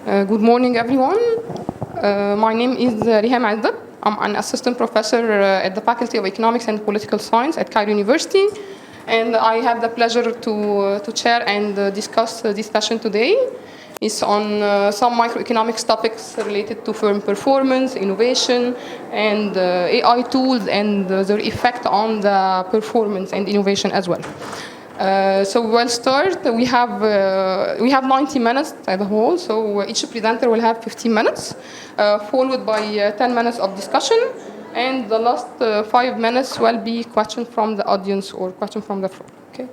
Good morning, everyone. My name is Riham Ezzat. I'm an assistant professor at the Faculty of Economics and Political Science at Cairo University. And I have the pleasure to chair and discuss this session today. It's on some microeconomics topics related to firm performance, innovation, and AI tools and their effect on the performance and innovation as well. So we'll start. We have 90 minutes as a whole, so each presenter will have 15 minutes, followed by 10 minutes of discussion, and the last 5 minutes will be questions from the audience or questions from the floor. Okay.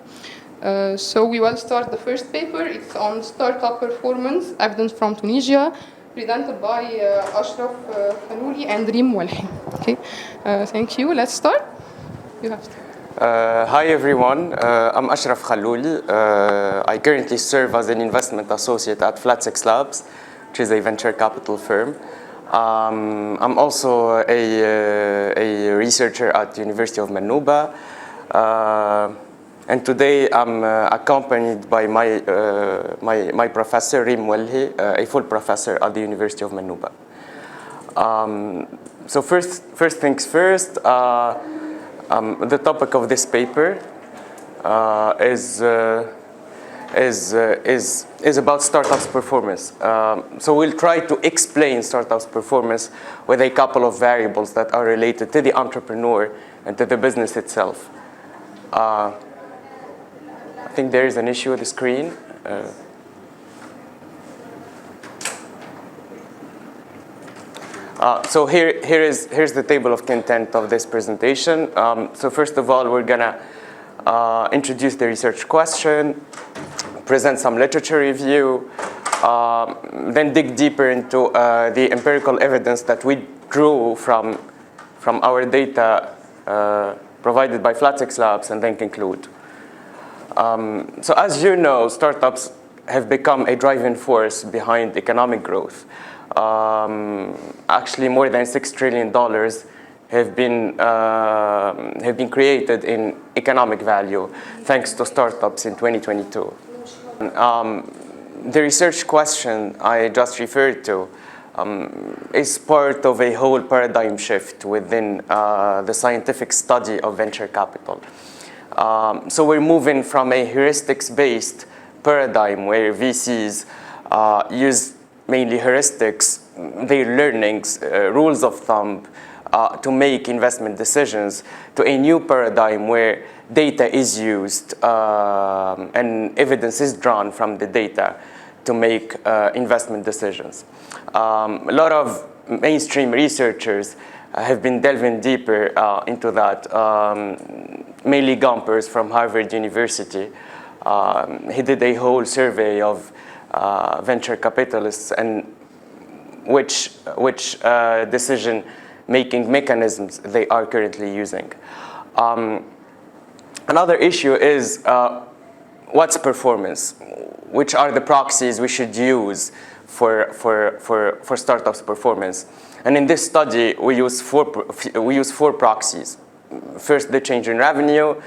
So we will start the first paper. It's on startup performance, evidence from Tunisia, presented by Achraf Khallouli and Rim Mouelhi. Okay. Thank you. Let's start. You have to. Hi everyone, I'm Achraf Khallouli. I currently serve as an investment associate at Flat6 Labs, which is a venture capital firm. I'm also a researcher at the University of MENA. And today I'm accompanied by my professor, Rim Mouelhi, a full professor at the University of MENA. So first things first, the topic of this paper is about startups' performance. So we'll try to explain startups' performance with a couple of variables that are related to the entrepreneur and to the business itself. I think there is an issue with the screen. So here's the table of content of this presentation. So first of all, we're gonna introduce the research question, present some literature review, then dig deeper into the empirical evidence that we drew from our data provided by Flat6 Labs, and then conclude. So as you know, startups have become a driving force behind economic growth. Actually, more than $6 trillion have been created in economic value thanks to startups in 2022. The research question I just referred to is part of a whole paradigm shift within the scientific study of venture capital. So we're moving from a heuristics-based paradigm where VCs use mainly heuristics, their learnings, rules of thumb, to make investment decisions, to a new paradigm where data is used and evidence is drawn from the data to make investment decisions. A lot of mainstream researchers have been delving deeper into that. Mainly Gompers from Harvard University. He did a whole survey of venture capitalists and which decision-making mechanisms they are currently using. Another issue is what's performance? Which are the proxies we should use for startups' performance? And in this study, we use four proxies. First, the change in revenue,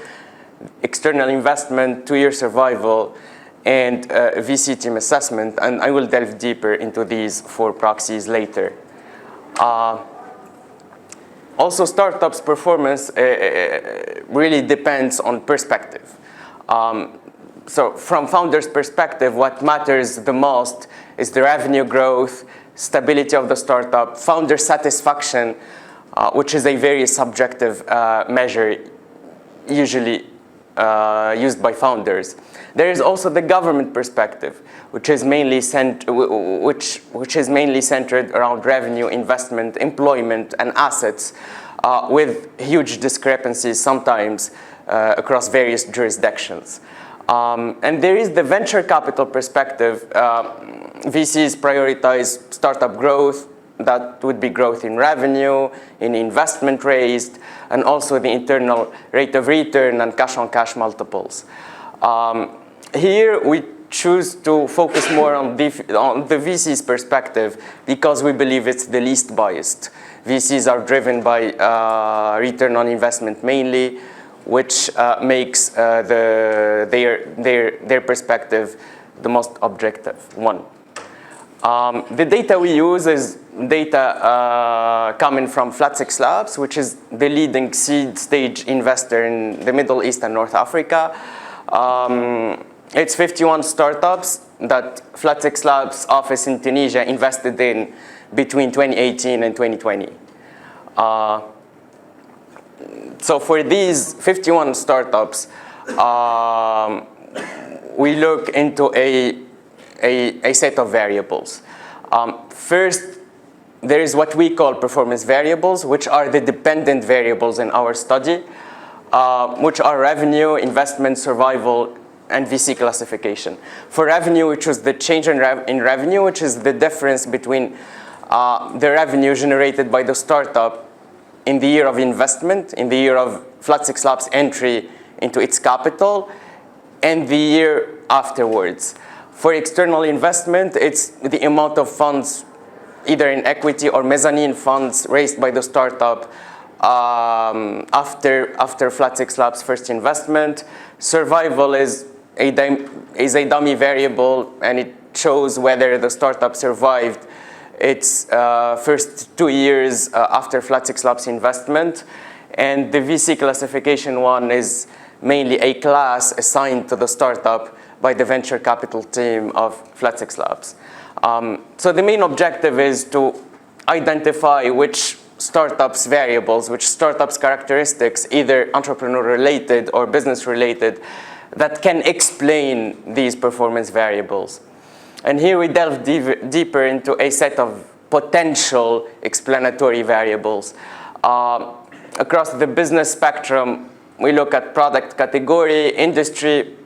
external investment, 2-year survival, and VC team assessment, and I will delve deeper into these 4 proxies later. Also, startups' performance really depends on perspective. So from founders' perspective, what matters the most is the revenue growth, stability of the startup, founder satisfaction, which is a very subjective measure usually used by founders. There is also the government perspective, which is mainly centered around revenue, investment, employment, and assets, with huge discrepancies sometimes across various jurisdictions. And there is the venture capital perspective. VCs prioritize startup growth. That would be growth in revenue, in investment raised, and also the internal rate of return and cash-on-cash multiples. Here, we choose to focus more on the VC's perspective because we believe it's the least biased. VCs are driven by return on investment mainly, which makes their perspective the most objective one. The data we use is data coming from Flat 6 Labs, which is the leading seed stage investor in the Middle East and North Africa. It's 51 startups that Flat 6 Labs office in Tunisia invested in between 2018 and 2020. So for these 51 startups, we look into a set of variables. First, there is what we call performance variables, which are the dependent variables in our study, which are revenue, investment, survival, and VC classification. For revenue, which was the change in revenue, which is the difference between the revenue generated by the startup in the year of investment, in the year of Flat 6 Labs entry into its capital, and the year afterwards. For external investment, it's the amount of funds, either in equity or mezzanine funds raised by the startup after Flat 6 Labs' first investment. Survival is a dummy variable, and it shows whether the startup survived its first 2 years after Flat 6 Labs investment. And the VC classification one is mainly a class assigned to the startup by the venture capital team of Flat 6 Labs. So the main objective is to identify which startups variables, which startups characteristics, either entrepreneur related or business related, that can explain these performance variables. And here we delve deeper into a set of potential explanatory variables. Across the business spectrum, we look at product category, industry,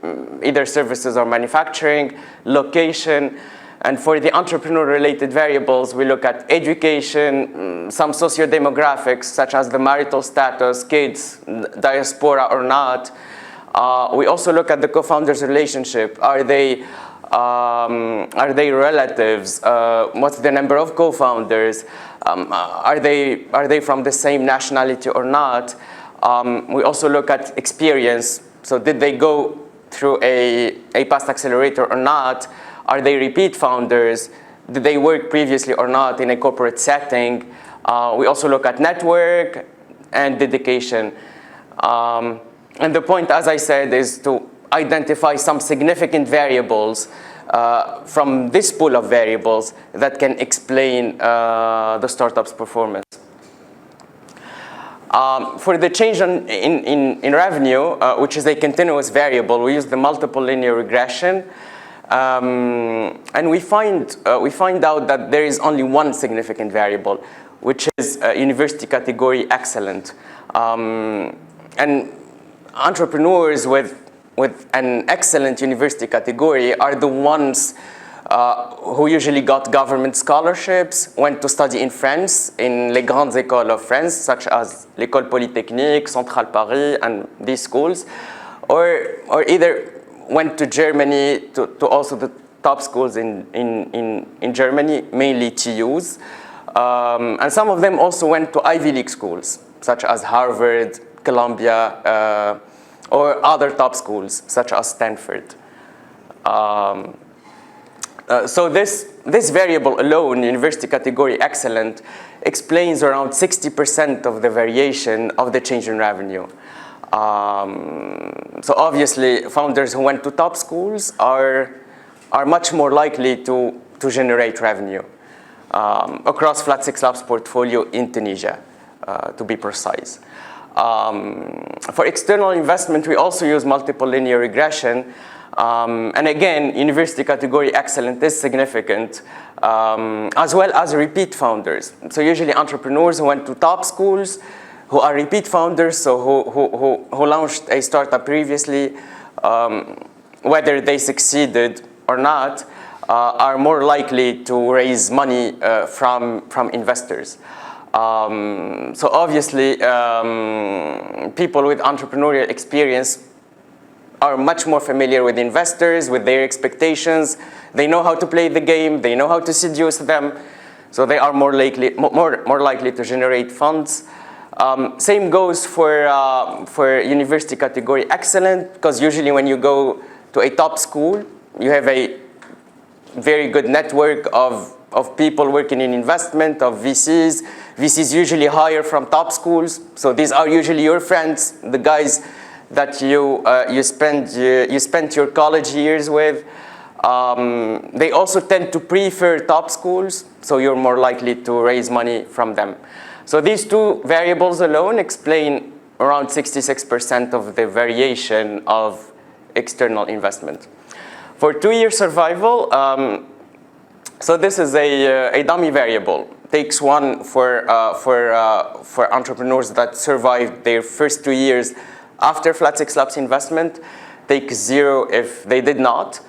either services or manufacturing, location. And for the entrepreneur-related variables, we look at education, some socio-demographics, such as the marital status, kids, diaspora or not. We also look at the co-founders' relationship. Are they relatives? What's the number of co-founders? Are they from the same nationality or not? We also look at experience. So did they go through a past accelerator or not? Are they repeat founders? Did they work previously or not in a corporate setting? We also look at network and dedication. And the point, as I said, is to identify some significant variables from this pool of variables that can explain the startup's performance. For the change in revenue, which is a continuous variable, we use the multiple linear regression. And we find out that there is only one significant variable, which is university category excellent. And entrepreneurs with an excellent university category are the ones who usually got government scholarships, went to study in France, in les grandes écoles of France, such as l'École Polytechnique, Centrale Paris, and these schools, or either went to Germany, to also the top schools in Germany, mainly TUs. And some of them also went to Ivy League schools, such as Harvard, Columbia, or other top schools, such as Stanford. So this variable alone, university category excellent, explains around 60% of the variation of the change in revenue. So obviously, founders who went to top schools are much more likely to generate revenue across Flat 6 Labs portfolio in Tunisia, to be precise. For external investment, we also use multiple linear regression. And again, university category excellent is significant, as well as repeat founders. So usually entrepreneurs who went to top schools, who are repeat founders, so who launched a startup previously, whether they succeeded or not, are more likely to raise money from investors. So obviously, people with entrepreneurial experience are much more familiar with investors, with their expectations. They know how to play the game. They know how to seduce them. So they are more likely to generate funds. Same goes for university category excellent, because usually when you go to a top school, you have a very good network of people working in investment, of VCs. VCs usually hire from top schools, so these are usually your friends, the guys that you spent your college years with. They also tend to prefer top schools, so you're more likely to raise money from them. So these two variables alone explain around 66% of the variation of external investment. For 2-year survival, so this is a dummy variable. Takes one for entrepreneurs that survived their first 2 years after flat 6 labs investment. Takes 0 if they did not.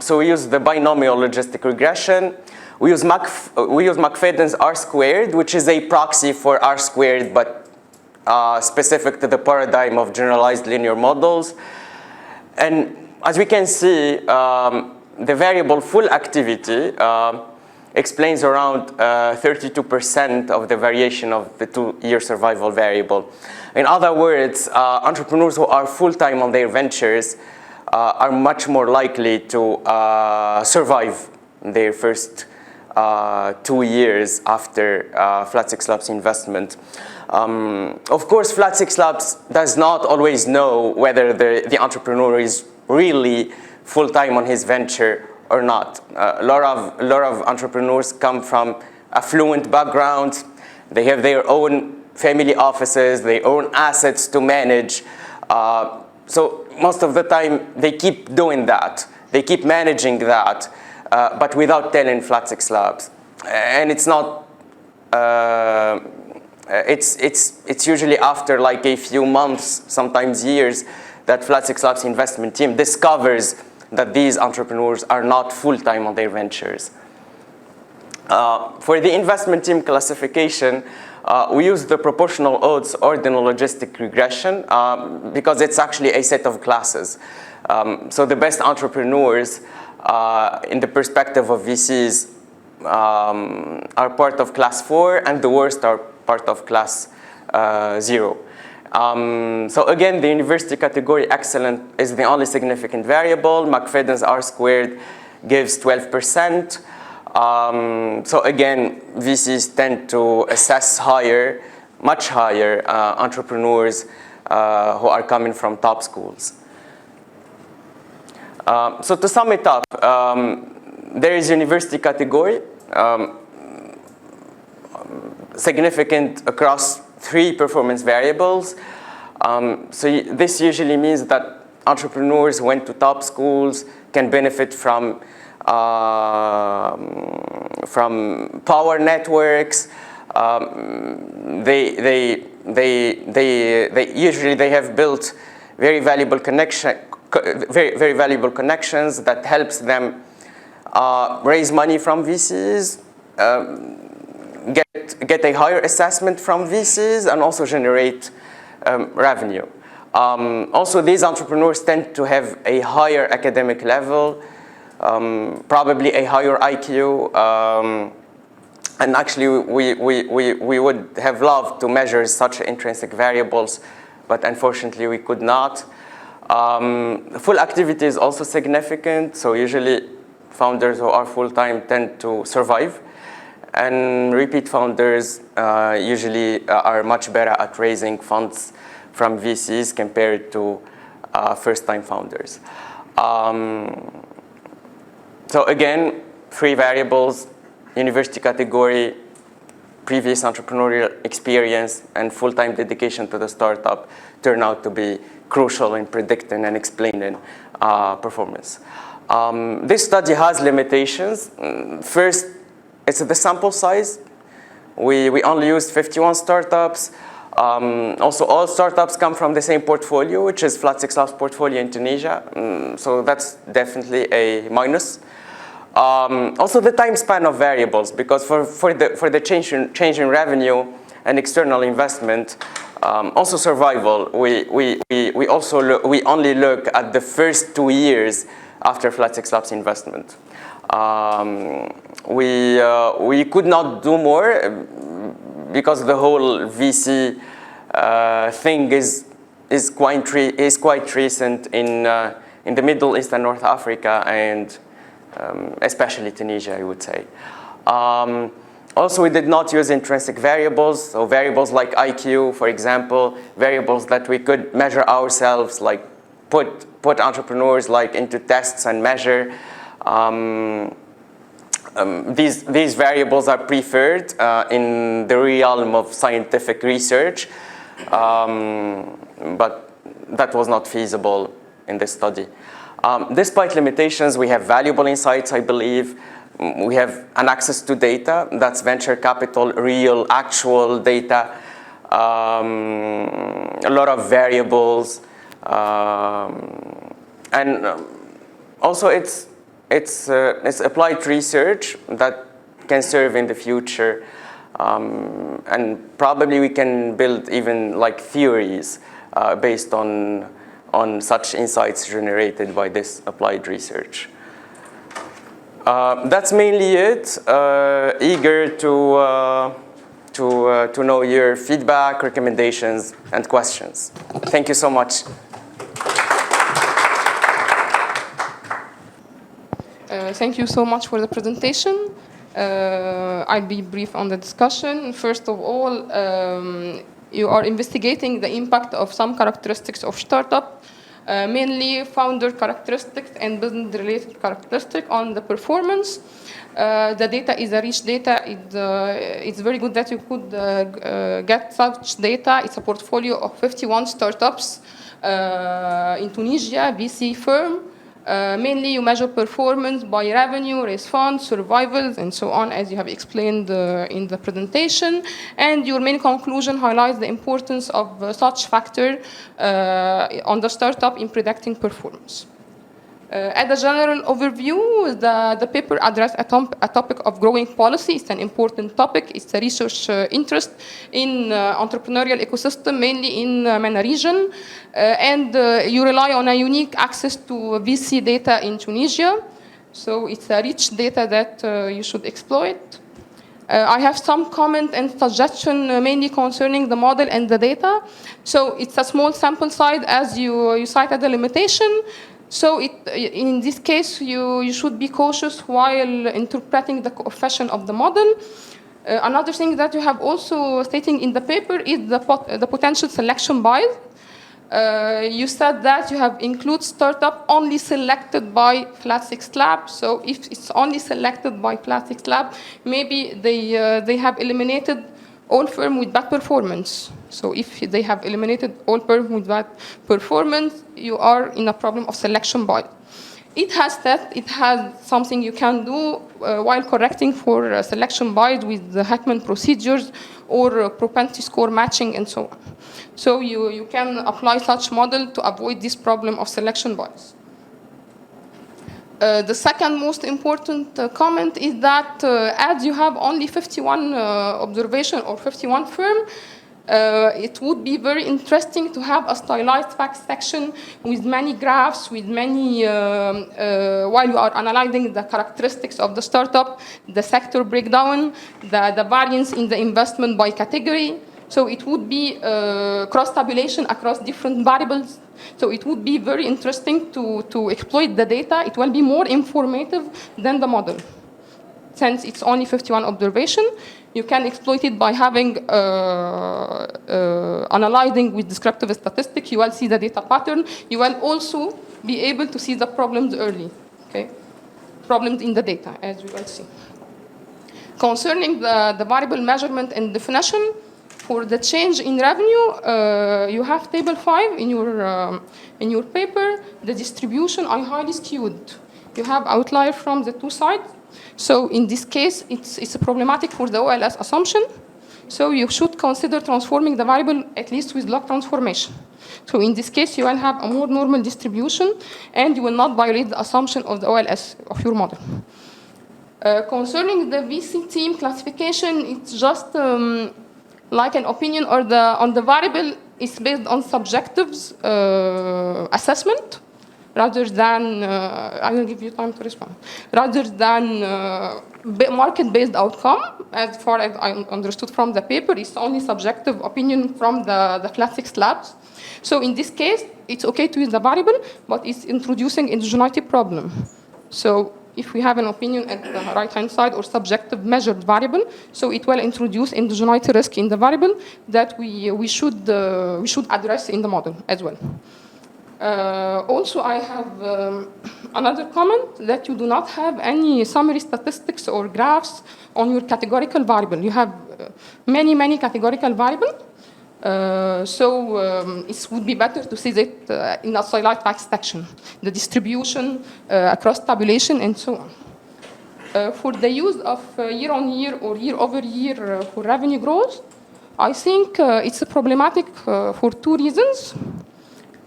So we use the binomial logistic regression. We use McFadden's R-squared, which is a proxy for R-squared, but specific to the paradigm of generalized linear models. And as we can see, the variable full activity explains around 32% of the variation of the 2-year survival variable. In other words, entrepreneurs who are full-time on their ventures are much more likely to survive their first 2 years after flat 6 labs investment. Of course, flat 6 labs does not always know whether the entrepreneur is really full-time on his venture or not. A lot of entrepreneurs come from affluent backgrounds. They have their own family offices, their own assets to manage. So most of the time, they keep doing that. They keep managing that, but without telling flat 6 labs. And it's not, it's usually after like a few months, sometimes years, that flat 6 labs investment team discovers that these entrepreneurs are not full-time on their ventures. For the investment team classification, we use the proportional odds ordinal logistic regression because it's actually a set of classes. So the best entrepreneurs in the perspective of VCs are part of class 4 and the worst are part of class 0. So again, the university category excellent is the only significant variable. McFadden's R-squared gives 12%. So again, VCs tend to assess higher, much higher entrepreneurs who are coming from top schools. So to sum it up, there is university category, significant across 3 performance variables. So this usually means that entrepreneurs who went to top schools can benefit from power networks. They usually have built very valuable connections that helps them raise money from VCs, get a higher assessment from VCs, and also generate revenue. Also, these entrepreneurs tend to have a higher academic level, probably a higher IQ, and actually we would have loved to measure such intrinsic variables, but unfortunately we could not. Full activity is also significant, so usually founders who are full-time tend to survive, and repeat founders usually are much better at raising funds from VCs compared to first-time founders. So again, 3 variables: university category, previous entrepreneurial experience, and full-time dedication to the startup turn out to be crucial in predicting and explaining performance. This study has limitations. First, it's the sample size. We only used 51 startups. Also, all startups come from the same portfolio, which is flat 6 labs portfolio in Tunisia. So that's definitely a minus. Also, the time span of variables, because for the change in revenue and external investment, also survival, we only look at the first 2 years after flat 6 labs investment. We could not do more because the whole VC thing is quite recent in the Middle East and North Africa, and especially Tunisia, I would say. Also, we did not use intrinsic variables, so variables like IQ, for example, variables that we could measure ourselves, like put entrepreneurs like into tests and measure. These variables are preferred in the realm of scientific research, but that was not feasible in this study. Despite limitations, we have valuable insights, I believe. We have an access to data, that's venture capital, real, actual data, a lot of variables, and also it's applied research that can serve in the future, and probably we can build even like theories based on such insights generated by this applied research. That's mainly it. Eager to know your feedback, recommendations, and questions. Thank you so much. Thank you so much for the presentation. I'll be brief on the discussion. First of all, you are investigating the impact of some characteristics of startup, mainly founder characteristics and business-related characteristics on the performance. The data is a rich data. It's very good that you could get such data. It's a portfolio of 51 startups in Tunisia, VC firm. Mainly you measure performance by revenue, raise funds, survivals, and so on, as you have explained in the presentation. And your main conclusion highlights the importance of such factor on the startup in predicting performance. As a general overview, the paper addressed a topic of growing policy. It's an important topic. It's a research interest in entrepreneurial ecosystem, mainly in MENA region. And you rely on a unique access to VC data in Tunisia. So it's a rich data that you should exploit. I have some comment and suggestion mainly concerning the model and the data. So it's a small sample size as you cited the limitation. So in this case, you should be cautious while interpreting the coefficient of the model. Another thing that you have also stating in the paper is the potential selection bias. You said that you have include startup only selected by flat 6 lab. So if it's only selected by flat 6 lab, maybe they have eliminated all firm with bad performance. So if they have eliminated all firm with bad performance, you are in a problem of selection bias. It has something you can do while correcting for selection bias with the Hackman procedures or propensity score matching and so on. So you can apply such model to avoid this problem of selection bias. The second most important comment is that as you have only 51 observation or 51 firm, it would be very interesting to have a stylized fact section with many graphs, with many, while you are analyzing the characteristics of the startup, the sector breakdown, the variance in the investment by category. So it would be cross-tabulation across different variables. So it would be very interesting to exploit the data. It will be more informative than the model. Since it's only 51 observation, you can exploit it by having analyzing with descriptive statistics. You will see the data pattern. You will also be able to see the problems early. Okay, problems in the data, as we will see. Concerning the variable measurement and definition, for the change in revenue, you have table 5 in your paper. The distribution are highly skewed. You have outlier from the two sides. So in this case, it's problematic for the OLS assumption. So you should consider transforming the variable at least with log transformation. So in this case, you will have a more normal distribution, and you will not violate the assumption of the OLS of your model. Concerning the VC team classification, it's just like an opinion or on the variable is based on subjective assessment rather than, I will give you time to respond, rather than market-based outcome. As far as I understood from the paper, it's only subjective opinion from the flat 6 labs. So in this case, it's okay to use the variable, but it's introducing indigeneity problem. So if we have an opinion at the right-hand side or subjective measured variable, so it will introduce endogeneity risk in the variable that we should address in the model as well. Also, I have another comment that you do not have any summary statistics or graphs on your categorical variable. You have many categorical variables. It would be better to see that in a highlight facts section, the distribution across tabulation and so on. For the use of year-on-year or year-over-year for revenue growth, I think it's problematic for two reasons.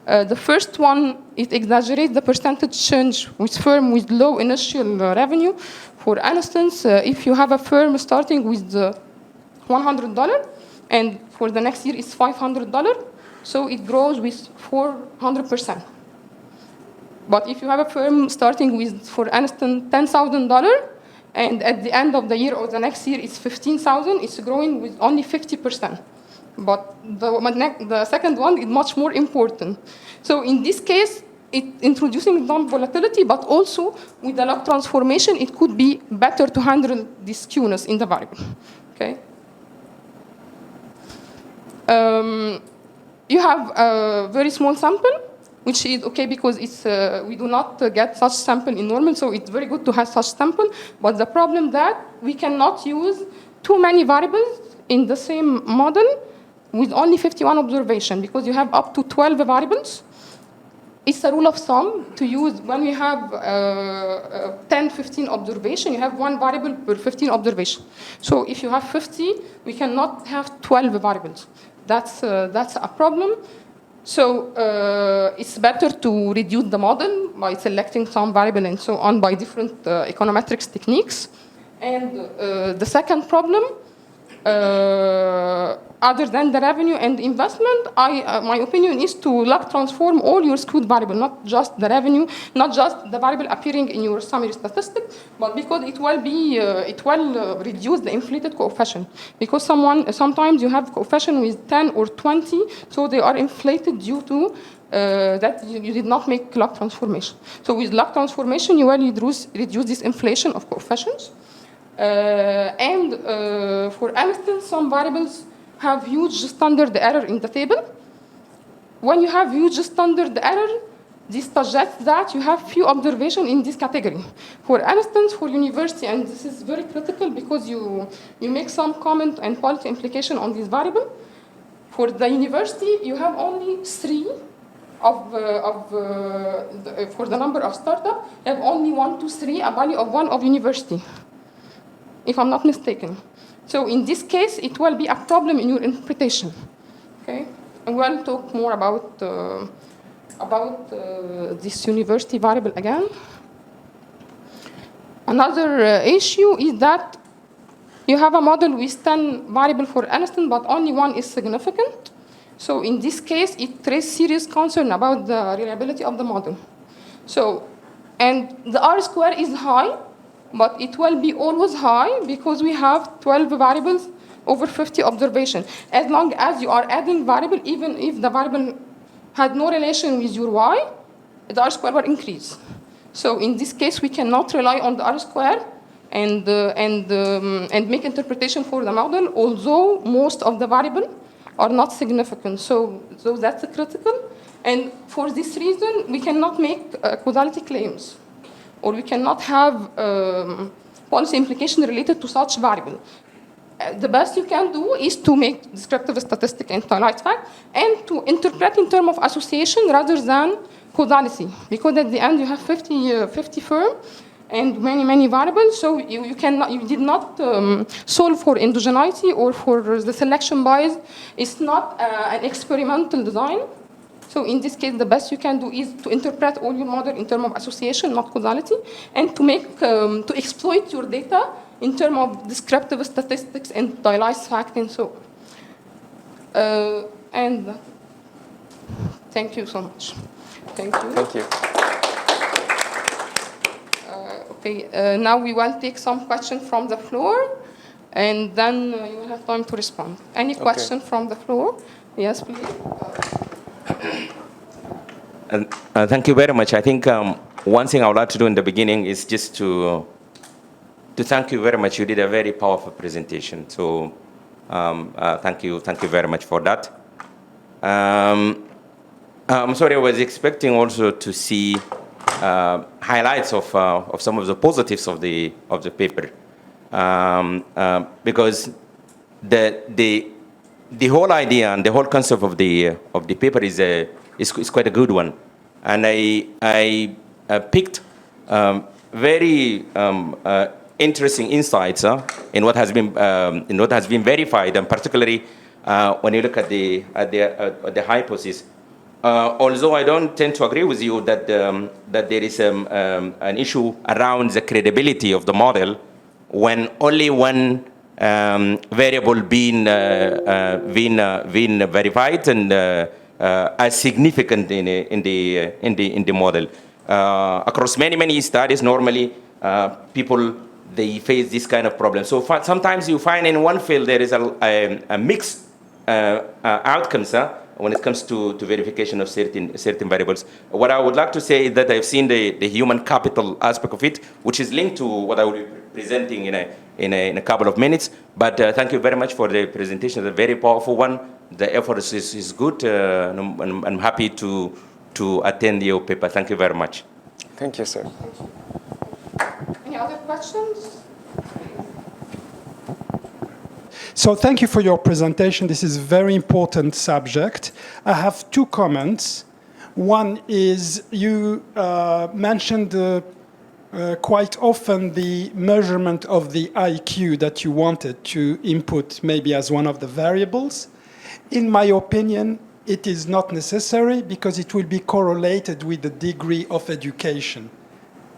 The first one, it exaggerates the percentage change with firm with low initial revenue. For instance, if you have a firm starting with $100 and for the next year it's $500, so it grows with 400%. But if you have a firm starting with, for instance, $10,000 and at the end of the year or the next year it's $15,000, it's growing with only 50%. But the second one is much more important. So in this case, it introducing some volatility, but also with the log transformation, it could be better to handle this skewness in the variable. Okay. You have a very small sample, which is okay because it's we do not get such sample in normal, so it's very good to have such sample. But the problem that we cannot use too many variables in the same model with only 51 observation, because you have up to 12 variables. It's a rule of thumb to use when we have 10, 15 observation, you have one variable per 15 observation. So if you have 50, we cannot have 12 variables. That's a problem. So it's better to reduce the model by selecting some variable and so on by different econometrics techniques. And the second problem, other than the revenue and investment, my opinion is to log transform all your skewed variable, not just the revenue, not just the variable appearing in your summary statistic, but because it will reduce the inflated coefficient. Because sometimes you have coefficient with 10 or 20, so they are inflated due to that you did not make log transformation. So with log transformation, you will reduce this inflation of coefficients. For instance, some variables have huge standard error in the table. When you have huge standard error, this suggests that you have few observations in this category. For instance, for university, and this is very critical because you make some comment and policy implication on this variable. For the university, you have only 3 for the number of startups, you have only 1 to 3, a value of 1 of university, if I'm not mistaken. So in this case, it will be a problem in your interpretation. Okay, and we'll talk more about this university variable again. Another issue is that you have a model with 10 variables for instance, but only 1 is significant. So in this case, it raises serious concern about the reliability of the model. So, and the R square is high, but it will be always high because we have 12 variables over 50 observation. As long as you are adding variable, even if the variable had no relation with your Y, the R square will increase. So in this case, we cannot rely on the R square and make interpretation for the model, although most of the variables are not significant. So that's critical. And for this reason, we cannot make causality claims, or we cannot have policy implication related to such variable. The best you can do is to make descriptive statistic and highlight fact, and to interpret in terms of association rather than causality, because at the end you have 50 firm and many variables, so you did not solve for endogeneity or for the selection bias. It's not an experimental design. So in this case, the best you can do is to interpret all your model in terms of association, not causality, and to make to exploit your data in terms of descriptive statistics and dialysis fact and so on. And thank you so much. Thank you. Thank you. Okay, now we will take some questions from the floor, and then you will have time to respond. Any question from the floor? Yes, please. Thank you very much. I think one thing I would like to do in the beginning is just to thank you very much. You did a very powerful presentation. So thank you very much for that. I'm sorry, I was expecting also to see highlights of some of the positives of the paper, because the whole idea and the whole concept of the paper is quite a good one, and I picked very interesting insights in what has been verified, and particularly when you look at the hypothesis. Although I don't tend to agree with you that that there is an issue around the credibility of the model when only one variable being verified and as significant in the model. Across many studies, normally people they face this kind of problem. So sometimes you find in one field there is a mixed outcomes when it comes to verification of certain variables. What I would like to say is that I've seen the human capital aspect of it, which is linked to what I will be presenting in a couple of minutes. But thank you very much for the presentation. It's a very powerful one. The effort is good. I'm happy to attend your paper. Thank you very much. Thank you, sir. Any other questions? So thank you for your presentation. This is a very important subject. I have two comments. One is you mentioned quite often the measurement of the IQ that you wanted to input maybe as one of the variables. In my opinion, it is not necessary because it will be correlated with the degree of education.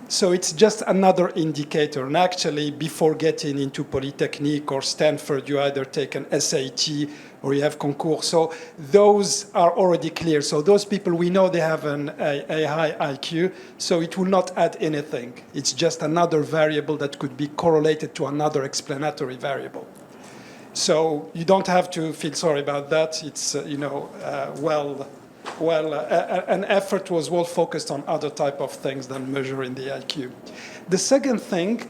So it's just another indicator. And actually, before getting into Polytechnique or Stanford, you either take an SAT or you have concours. So those are already clear. So those people, we know they have a high IQ, so it will not add anything. It's just another variable that could be correlated to another explanatory variable. So you don't have to feel sorry about that. It's, an effort was well focused on other type of things than measuring the IQ. The second thing,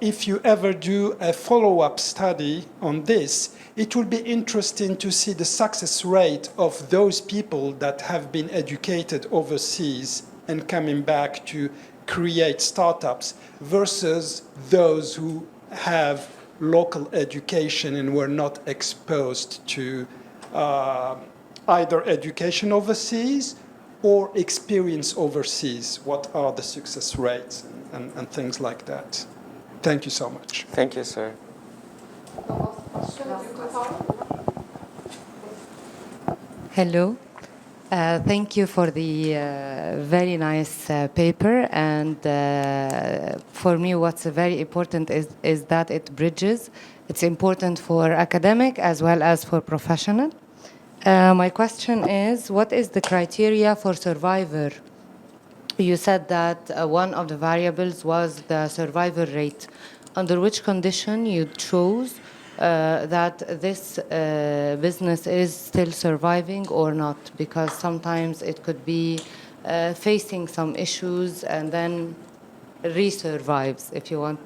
if you ever do a follow-up study on this, it will be interesting to see the success rate of those people that have been educated overseas and coming back to create startups versus those who have local education and were not exposed to either education overseas or experience overseas. What are the success rates and things like that? Thank you so much. Thank you, sir. Hello. Thank you for the very nice paper. And for me, what's very important is that it bridges. It's important for academic as well as for professional. My question is, what is the criteria for survivor? You said that one of the variables was the survivor rate. Under which condition you chose that this business is still surviving or not? Because sometimes it could be facing some issues and then resurvives, if you want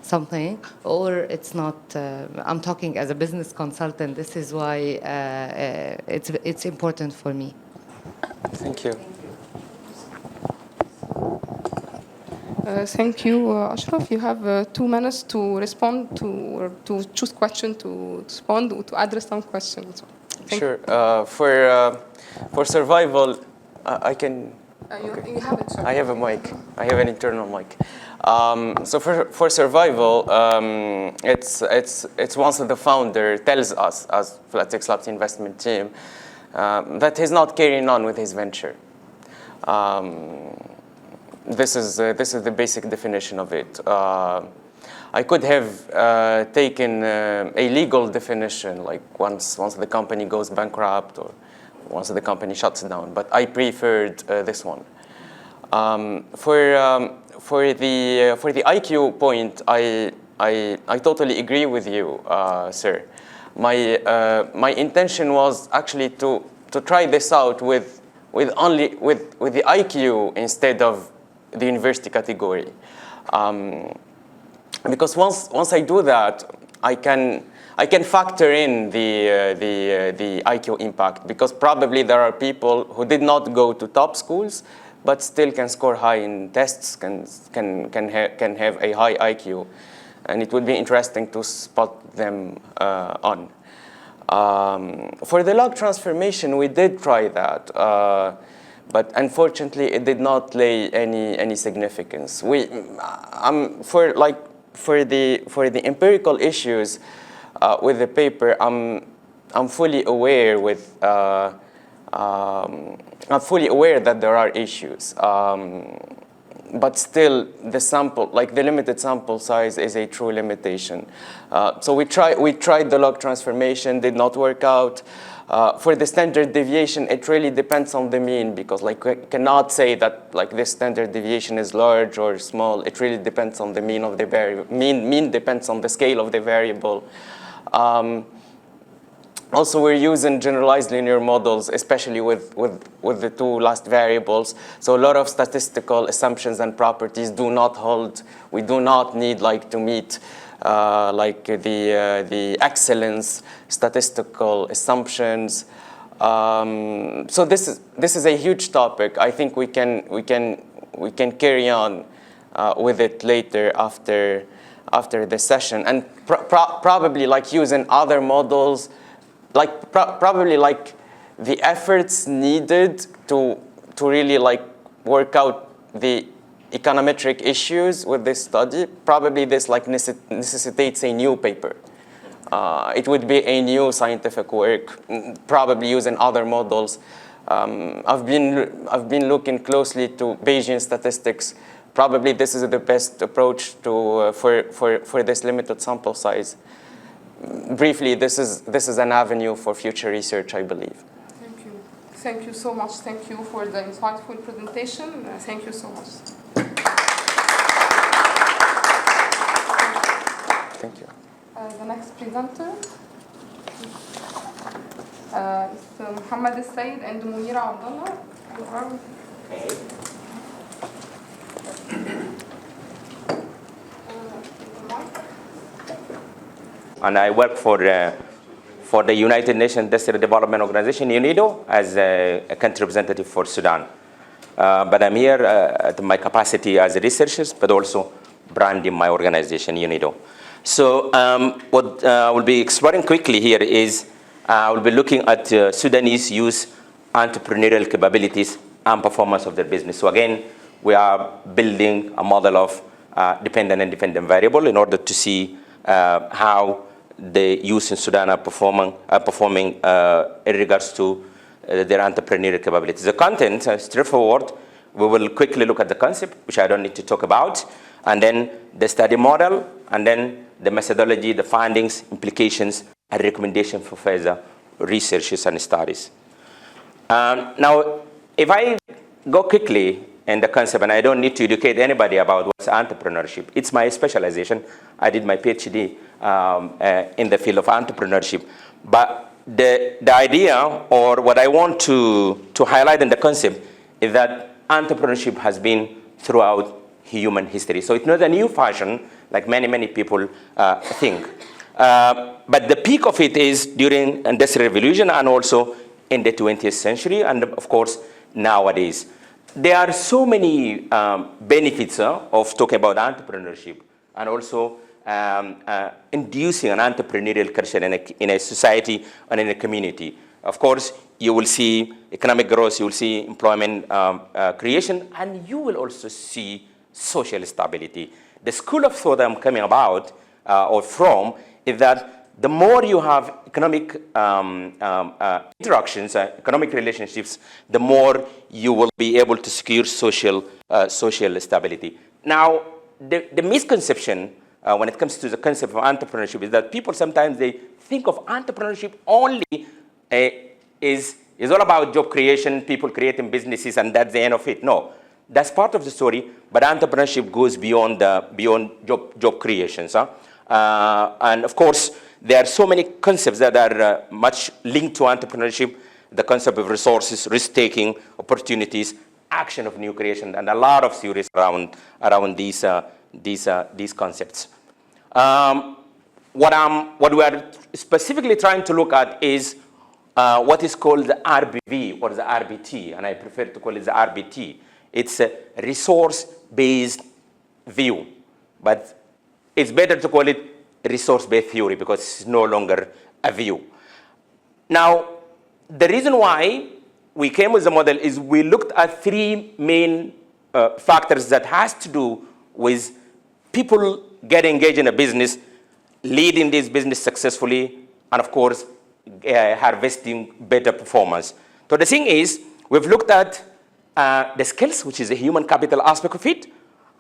something, or it's not. I'm talking as a business consultant. This is why it's important for me. Thank you. Thank you, Achraf. You have 2 minutes to respond to, or to choose question to respond or to address some questions. Sure. For survival, I can. You have it, sir. I have a mic. I have an internal mic. So for survival, it's once the founder tells us as Flatex Labs investment team that he's not carrying on with his venture. This is the basic definition of it. I could have taken a legal definition, like once the company goes bankrupt or once the company shuts down, but I preferred this one. For the IQ point, I totally agree with you, sir. My intention was actually to try this out with the IQ instead of the university category. Because once I do that, I can factor in the IQ impact, because probably there are people who did not go to top schools but still can score high in tests, can have a high IQ, and it would be interesting to spot them on. For the log transformation, we did try that, but unfortunately, it did not lay any significance. For the empirical issues with the paper, I'm fully aware I'm fully aware that there are issues, but still the sample, like the limited sample size, is a true limitation. So we tried the log transformation, did not work out. For the standard deviation, it really depends on the mean, because like we cannot say that like this standard deviation is large or small. It really depends on the mean of the variable. Mean depends on the scale of the variable. Also, we're using generalized linear models, especially with the two last variables. So a lot of statistical assumptions and properties do not hold. We do not need like to meet like the excellence statistical assumptions. So this is a huge topic. I think we can carry on with it later after the session, and probably like using other models. Like probably like the efforts needed to really like work out the econometric issues with this study, probably this like necessitates a new paper. It would be a new scientific work, probably using other models. I've been looking closely to Bayesian statistics. Probably this is the best approach to for this limited sample size. Briefly, this is an avenue for future research, I believe. Thank you. Thank you so much. Thank you for the insightful presentation. Thank you so much. Thank you. The next presenter is Mohamed Elsayed and Munira Abdalla. And I work for the United Nations Industrial Development Organization, UNIDO, as a country representative for Sudan. But I'm here at my capacity as a researcher, but also branding my organization, UNIDO. So what we'll be exploring quickly here is we'll be looking at Sudanese youth entrepreneurial capabilities and performance of their business. So again, we are building a model of dependent and dependent variable in order to see how the youth in Sudan are performing in regards to their entrepreneurial capabilities. The content is straightforward. We will quickly look at the concept, which I don't need to talk about, and then the study model, and then the methodology, the findings, implications, and recommendations for further researches and studies. Now, if I go quickly in the concept, and I don't need to educate anybody about what's entrepreneurship. It's my specialization. I did my PhD in the field of entrepreneurship. But the idea, or what I want to highlight in the concept, is that entrepreneurship has been throughout human history. So it's not a new fashion, like many people think. But the peak of it is during Industrial Revolution and also in the 20th century, and of course, nowadays. There are so many benefits of talking about entrepreneurship, and also inducing an entrepreneurial culture in a society and in a community. Of course, you will see economic growth, you will see employment creation, and you will also see social stability. The school of thought I'm coming about or from is that the more you have economic interactions, economic relationships, the more you will be able to secure social stability. Now, the misconception when it comes to the concept of entrepreneurship is that people sometimes they think of entrepreneurship only is all about job creation, people creating businesses, and that's the end of it. No, that's part of the story, but entrepreneurship goes beyond job creations. And of course, there are so many concepts that are much linked to entrepreneurship, the concept of resources, risk-taking, opportunities, action of new creation, and a lot of theories around these concepts. What we are specifically trying to look at is what is called the RBV or the RBT, and I prefer to call it the RBT. It's a resource-based view, but it's better to call it resource-based theory because it's no longer a view. Now, the reason why we came with the model is we looked at three main factors that has to do with people getting engaged in a business, leading this business successfully, and of course, harvesting better performance. So the thing is, we've looked at the skills, which is the human capital aspect of it,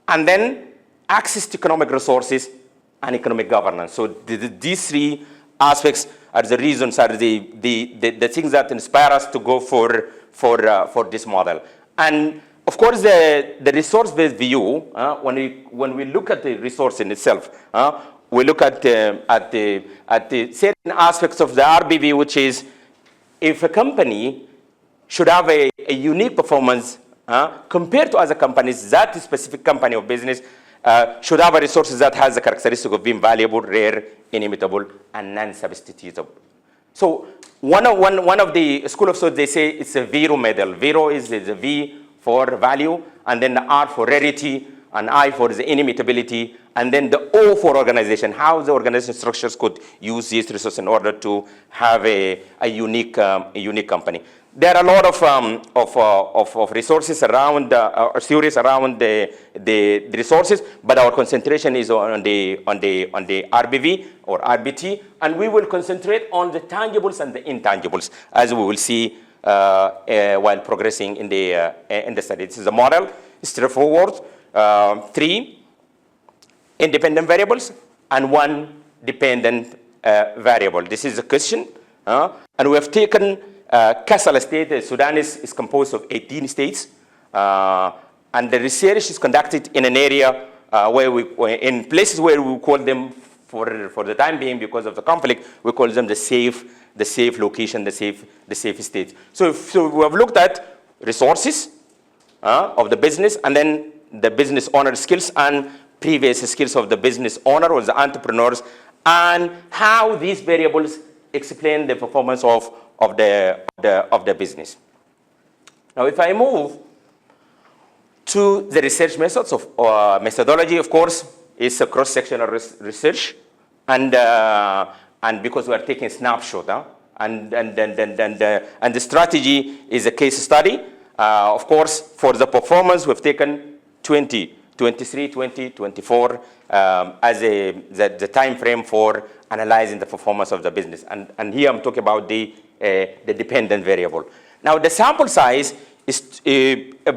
and then access to economic resources and economic governance. So these three aspects are the reasons, are the things that inspire us to go for this model. And of course, the resource-based view, when we look at the resource in itself, we look at the certain aspects of the RBV, which is if a company should have a unique performance compared to other companies, that specific company or business should have a resources that has the characteristic of being valuable, rare, inimitable, and non-substitutable. So one of the school of thought, they say it's a Vero model. Vero is the V for value, and then the R for rarity, and I for the inimitability, and then the O for organization, how the organization structures could use these resources in order to have a unique company. There are a lot of resources around, or theories around the resources, but our concentration is on the RBV or RBT, and we will concentrate on the tangibles and the intangibles, as we will see while progressing in the study. This is a model, straightforward, 3 independent variables and 1 dependent variable. This is a question, and we have taken Kassala state. Sudan is composed of 18 states, and the research is conducted in an area in places where we call them, for the time being, because of the conflict, we call them the safe location, the safe state. So we have looked at resources of the business, and then the business owner skills and previous skills of the business owner or the entrepreneurs, and how these variables explain the performance of the business. Now, if I move to the research methods of methodology, of course, is a cross-sectional research, and because we are taking snapshot, and the strategy is a case study. Of course, for the performance, we've taken 2023, 2024 as the time frame for analyzing the performance of the business. And here I'm talking about the dependent variable. Now, the sample size is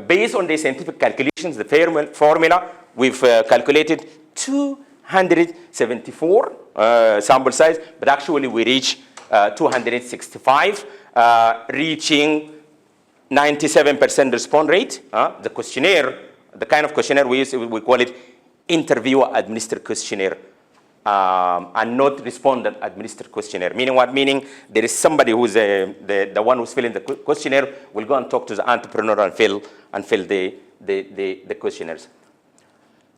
based on the scientific calculations, the formula. We've calculated 274 sample size, but actually we reach 265, reaching 97% response rate. The questionnaire, the kind of questionnaire we use, we call it interviewer-administered questionnaire, and not respondent-administered questionnaire. Meaning what? Meaning there is somebody who's the one who's filling the questionnaire will go and talk to the entrepreneur and fill the questionnaires.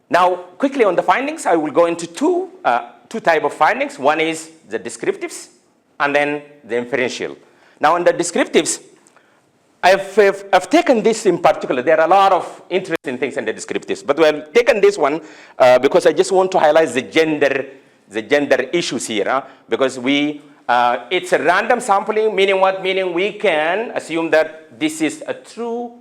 Now, quickly on the findings, I will go into two types of findings. One is the descriptives, and then the inferential. Now, on the descriptives, I've taken this in particular. There are a lot of interesting things in the descriptives, but we've taken this one because I just want to highlight the gender issues here, because it's a random sampling, meaning what? Meaning we can assume that this is a true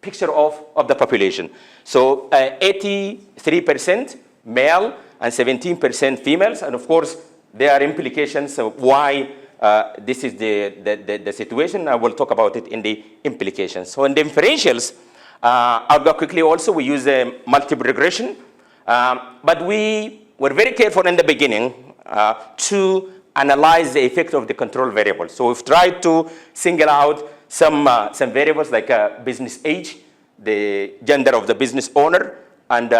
picture of the population. So 83% male and 17% females, and of course there are implications of why this is the situation. I will talk about it in the implications. So in the inferentials, I'll go quickly also. We use a multiple regression, but we were very careful in the beginning to analyze the effect of the control variable. So we've tried to single out some variables like business age, the gender of the business owner, and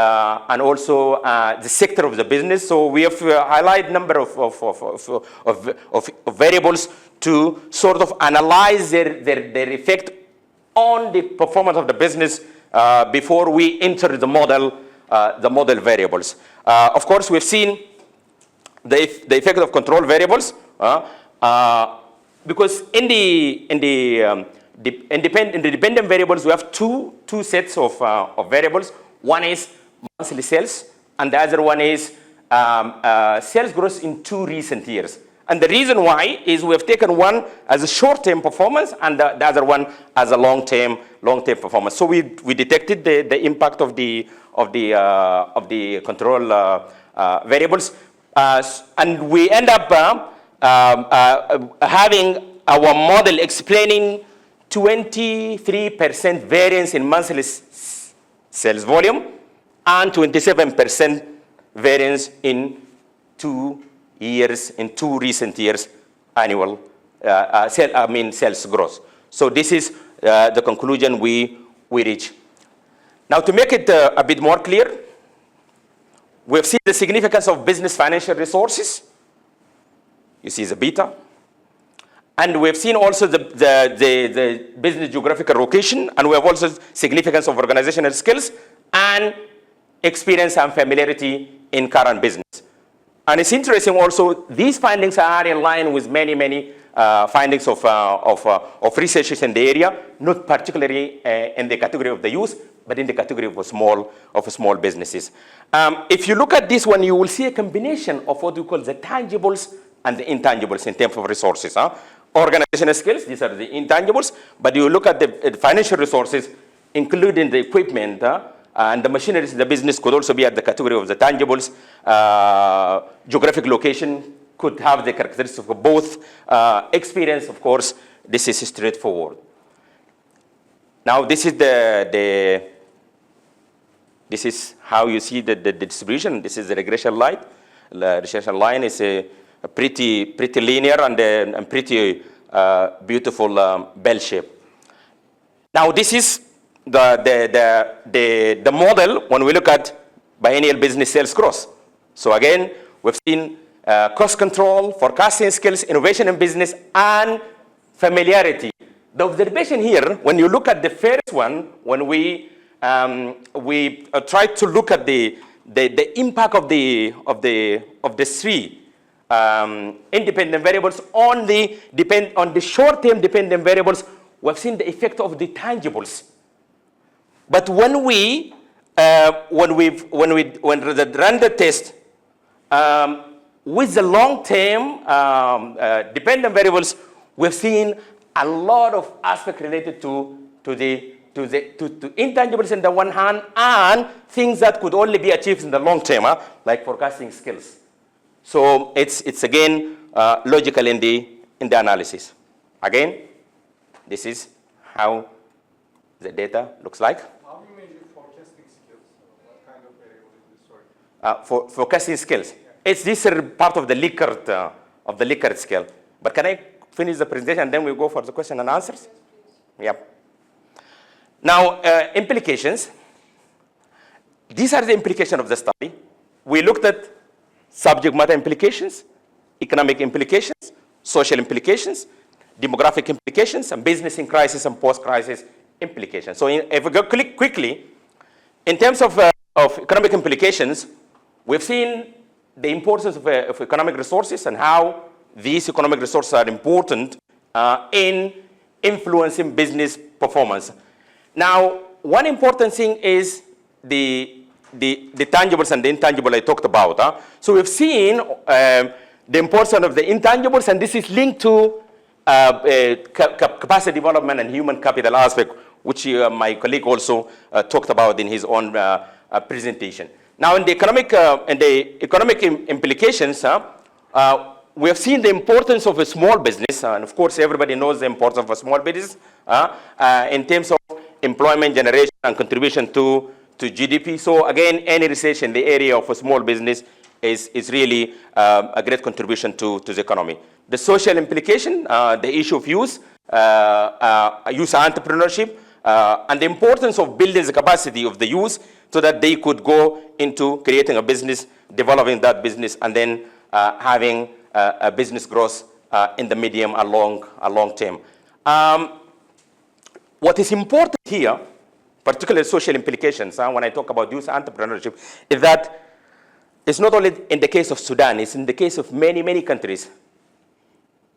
also the sector of the business. So we have highlighted number of variables to sort of analyze their effect on the performance of the business before we enter the model variables. Of course, we've seen the effect of control variables because in the dependent variables, we have two sets of variables. One is monthly sales, and the other one is sales growth in 2 recent years. And the reason why is we have taken one as a short-term performance and the other one as a long-term performance. So we detected the impact of the control variables, and we end up having our model explaining 23% variance in monthly sales volume and 27% variance in 2 recent years annual sales growth. So this is the conclusion we reach. Now, to make it a bit more clear, we have seen the significance of business financial resources. You see the beta. And we have seen also the business geographical location, and we have also significance of organizational skills and experience and familiarity in current business. And it's interesting also, these findings are in line with many findings of researchers in the area, not particularly in the category of the youth, but in the category of small businesses. If you look at this one, you will see a combination of what we call the tangibles and the intangibles in terms of resources. Organizational skills, these are the intangibles, but you look at the financial resources, including the equipment, and the machineries in the business could also be at the category of the tangibles. Geographic location could have the characteristics of both. Experience, of course, this is straightforward. Now, this is this is how you see the distribution. This is the regression line. The regression line is a pretty linear and pretty beautiful bell shape. Now, this is the model when we look at biennial business sales growth. So again, we've seen cost control, forecasting skills, innovation in business, and familiarity. The observation here, when you look at the first one, when we try to look at the impact of the 3 independent variables on the short-term dependent variables, we've seen the effect of the tangibles. But when we run the test with the long-term dependent variables, we've seen a lot of aspects related to intangibles on the one hand, and things that could only be achieved in the long term, like forecasting skills. So it's again logical in the analysis. Again, this is how the data looks like. How do you measure forecasting skills? What kind of variable is this sort? For forecasting skills, this is part of the Likert scale. But can I finish the presentation and then we go for the question and answers? Yeah. Now, implications. These are the implications of the study. We looked at subject matter implications, economic implications, social implications, demographic implications, and business in crisis and post-crisis implications. So if we go quickly, in terms of economic implications, we've seen the importance of economic resources and how these economic resources are important in influencing business performance. Now, one important thing is the tangibles and the intangible I talked about. So we've seen the importance of the intangibles, and this is linked to capacity development and human capital aspect, which my colleague also talked about in his own presentation. Now, in the economic implications, we have seen the importance of a small business, and of course, everybody knows the importance of a small business in terms of employment generation and contribution to GDP. So again, any research in the area of a small business is really a great contribution to the economy. The social implication, the issue of youth entrepreneurship, and the importance of building the capacity of the youth so that they could go into creating a business, developing that business, and then having a business growth in the medium and long term. what is important here, particularly social implications, when I talk about youth entrepreneurship, is that it's not only in the case of Sudan, it's in the case of many, many countries.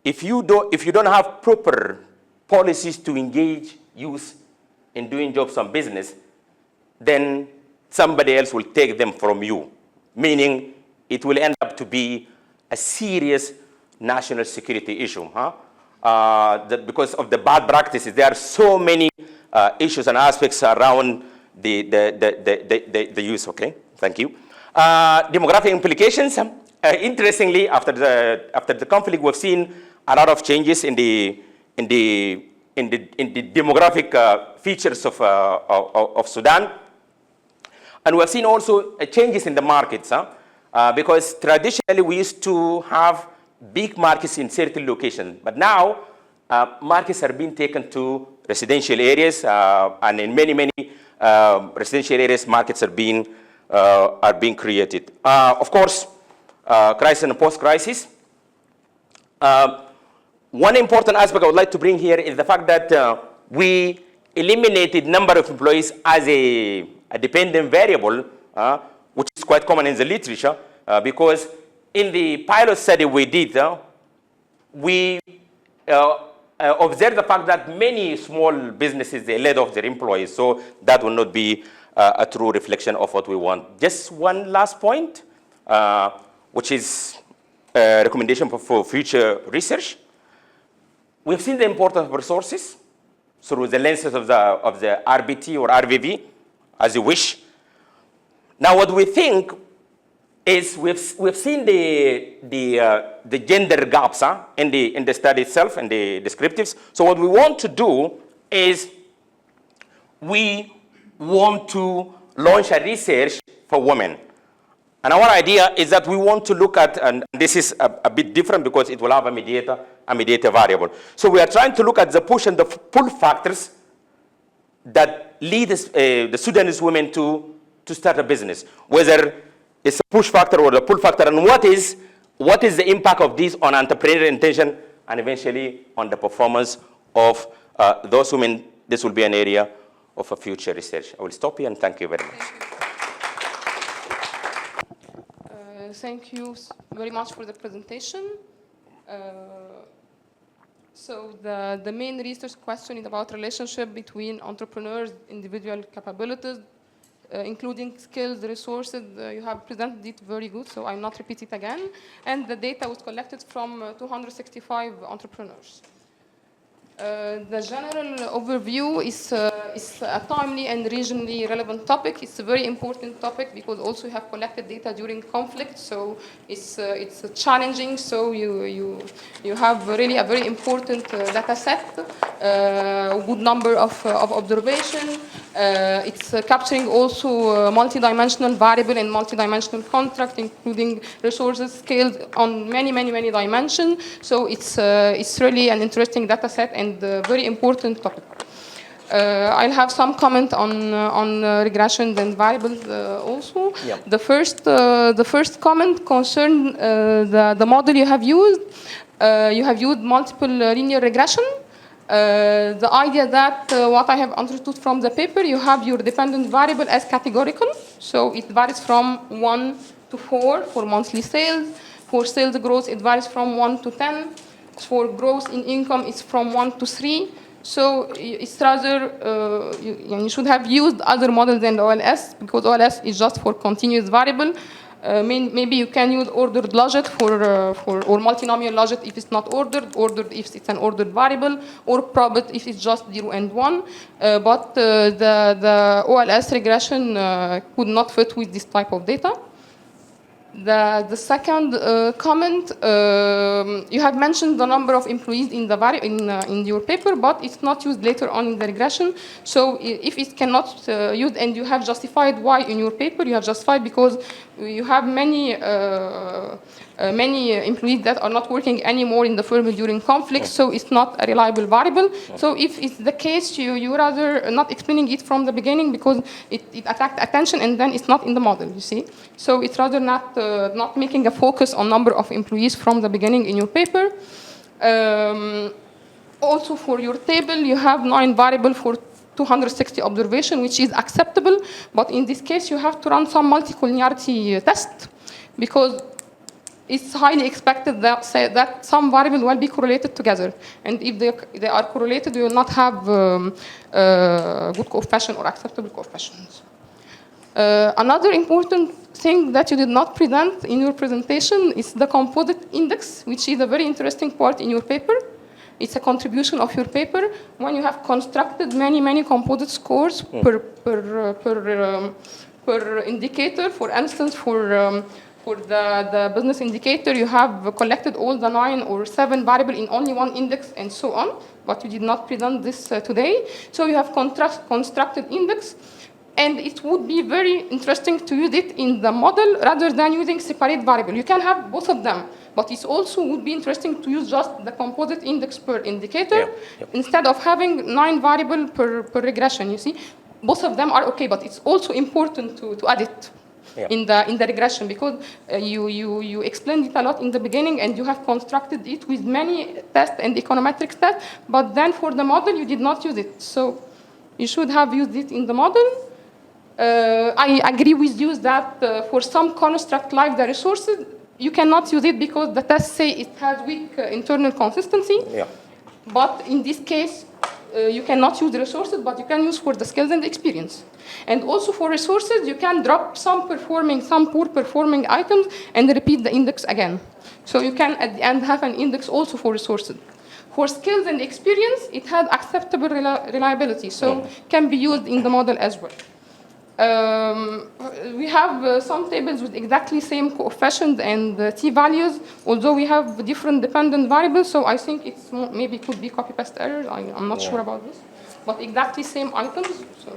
If you don't have proper policies to engage youth in doing jobs and business, then somebody else will take them from you, meaning it will end up to be a serious national security issue. Because of the bad practices, there are so many issues and aspects around the youth. Okay, thank you. Demographic implications. Interestingly, after the conflict, we've seen a lot of changes in the demographic features of Sudan, and we've seen also changes in the markets. Because traditionally we used to have big markets in certain locations, but now markets are being taken to residential areas, and in many residential areas, markets are being created. Of course, crisis and post-crisis. One important aspect I would like to bring here is the fact that we eliminated number of employees as a dependent variable, which is quite common in the literature, because in the pilot study we did, we observed the fact that many small businesses, they laid off their employees, so that will not be a true reflection of what we want. Just one last point, which is a recommendation for future research. We've seen the importance of resources through the lenses of the RBT or RVV, as you wish. Now, what we think is we've seen the gender gaps in the study itself and the descriptives. So what we want to do is we want to launch a research for women. And our idea is that we want to look at, and this is a bit different because it will have a mediator variable. So we are trying to look at the push and the pull factors that lead the Sudanese women to start a business, whether it's a push factor or a pull factor, and what is the impact of this on entrepreneurial intention and eventually on the performance of those women. This will be an area of a future research. I will stop here and thank you very much. Thank you very much for the presentation. So the main research question is about relationship between entrepreneurs' individual capabilities, including skills, resources. You have presented it very good, so I'll not repeat it again. And the data was collected from 265 entrepreneurs. The general overview is a timely and regionally relevant topic. It's a very important topic because also you have collected data during conflict, so it's challenging. So you have really a very important data set, a good number of observation. It's capturing also multi-dimensional variable and multi-dimensional contract, including resources, skills on many dimensions. So it's really an interesting data set and very important topic. I'll have some comment on regressions and variables also. Yep. The first comment concerned the model you have used. You have used multiple linear regression. The idea that what I have understood from the paper, you have your dependent variable as categorical. So it varies from 1 to 4 for monthly sales. For sales growth, it varies from 1 to 10. For growth in income, it's from 1 to 3. So it's rather, you should have used other models than the OLS, because OLS is just for continuous variable. Maybe you can use ordered logit or multinomial logit if it's not ordered if it's an ordered variable, or probit if it's just 0 and 1. But the OLS regression could not fit with this type of data. The second comment, you have mentioned the number of employees in your paper, but it's not used later on in the regression. So if it cannot used, and you have justified why in your paper, you have justified because you have many employees that are not working anymore in the firm during conflict, so it's not a reliable variable. So if it's the case, you rather not explaining it from the beginning because it attracts attention and then it's not in the model, you see. So it's rather not making a focus on number of employees from the beginning in your paper. Also for your table, you have 9 variable for 260 observation, which is acceptable. But in this case, you have to run some multicollinearity test because it's highly expected that, that some variables will be correlated together. And if they are correlated, you will not have good coefficient or acceptable coefficients. Another important thing that you did not present in your presentation is the composite index, which is a very interesting part in your paper. It's a contribution of your paper when you have constructed many composite scores per indicator. For instance, for the business indicator, you have collected all the 9 or 7 variables in only one index and so on, but you did not present this today. So you have constructed index, and it would be very interesting to use it in the model rather than using separate variable. You can have both of them, but it also would be interesting to use just the composite index per indicator instead of having 9 variable per regression, you see. Both of them are okay, but it's also important to add it in the regression because you explained it a lot in the beginning and you have constructed it with many tests and econometrics tests, but then for the model you did not use it. So you should have used it in the model. I agree with you that for some construct like the resources, you cannot use it because the tests say it has weak internal consistency. But in this case, you cannot use the resources, but you can use for the skills and experience. And also for resources, you can drop some poor performing items and repeat the index again. So you can at the end have an index also for resources. For skills and experience, it has acceptable reliability, so can be used in the model as well. We have some tables with exactly same coefficient and t-values, although we have different dependent variables, so I think it's maybe could be copy-paste errors. I'm not sure about this, but exactly same items. So.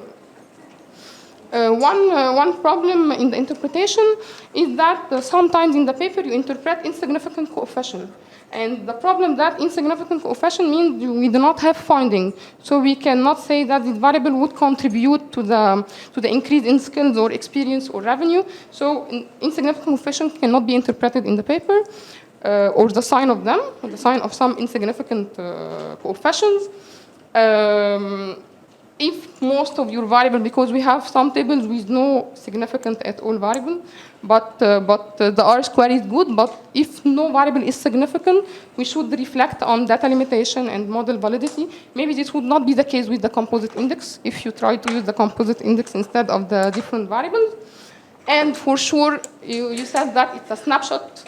One problem in the interpretation is that sometimes in the paper you interpret insignificant coefficient. And the problem that insignificant coefficient means we do not have finding. So we cannot say that this variable would contribute to the increase in skills or experience or revenue. So insignificant coefficient cannot be interpreted in the paper, or the sign of them, or the sign of some insignificant coefficients. If most of your variable, because we have some tables with no significant at all variable, but the R square is good, but if no variable is significant, we should reflect on data limitation and model validity. Maybe this would not be the case with the composite index if you try to use the composite index instead of the different variables. And for sure, you said that it's a snapshot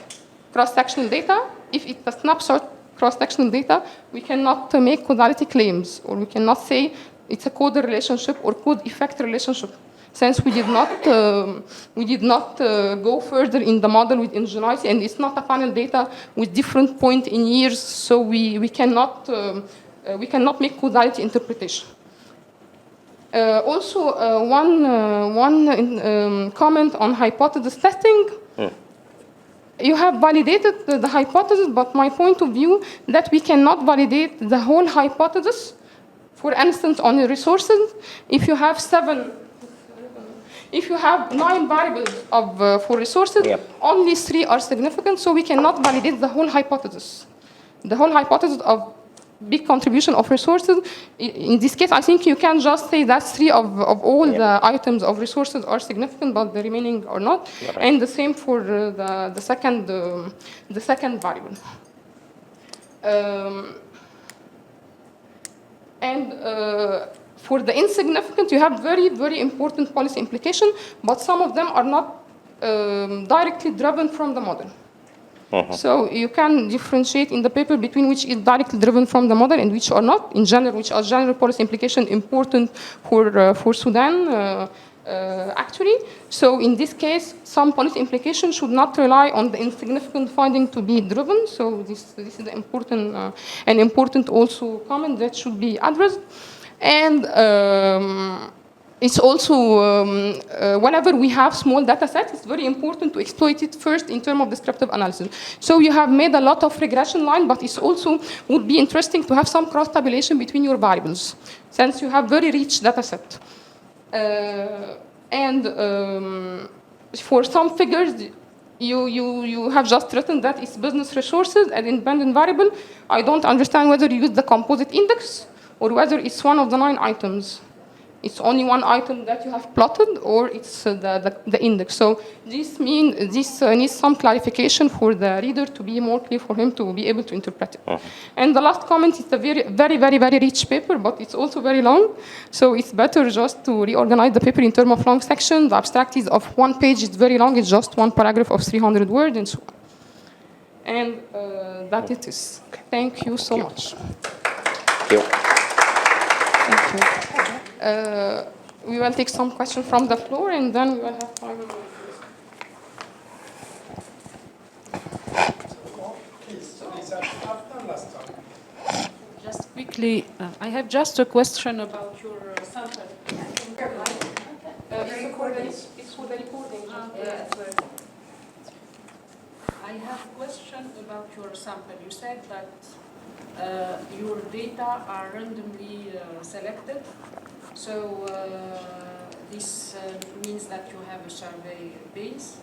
cross-sectional data. If it's a snapshot cross-sectional data, we cannot make causality claims, or we cannot say it's a code relationship or code effect relationship, since we did not go further in the model with ingenuity, and it's not a panel data with different point in years, so we cannot make causality interpretation. Also, one comment on hypothesis testing. You have validated the hypothesis, but my point of view that we cannot validate the whole hypothesis. For instance, on the resources, if you have 9 variables for resources, only 3 are significant, so we cannot validate the whole hypothesis. The whole hypothesis of big contribution of resources, in this case, I think you can just say that 3 of all the items of resources are significant, but the remaining are not. And the same for the second variable. And for the insignificant, you have very, very important policy implication, but some of them are not directly driven from the model. So you can differentiate in the paper between which is directly driven from the model and which are not, in general, which are general policy implication important for Sudan, actually. So in this case, some policy implication should not rely on the insignificant finding to be driven. So this is an important also comment that should be addressed. And it's also, whenever we have small data sets, it's very important to exploit it first in terms of descriptive analysis. So you have made a lot of regression line, but it's also would be interesting to have some cross-tabulation between your variables, since you have very rich data set. And for some figures, you have just written that it's business resources and independent variable. I don't understand whether you use the composite index or whether it's one of the 9 items. It's only one item that you have plotted, or it's the index. So this needs some clarification for the reader to be more clear for him to be able to interpret it. And the last comment is a very rich paper, but it's also very long. So it's better just to reorganize the paper in terms of long sections. The abstract is of 1 page. It's very long. It's just 1 paragraph of 300 words and so on. And that it is. Thank you so much. Thank you. Thank you. We will take some questions from the floor, and then we will have time. Just quickly, I have just a question about your sample. It's for the recording. I have a question about your sample. You said that your data are randomly selected. So this means that you have a survey base.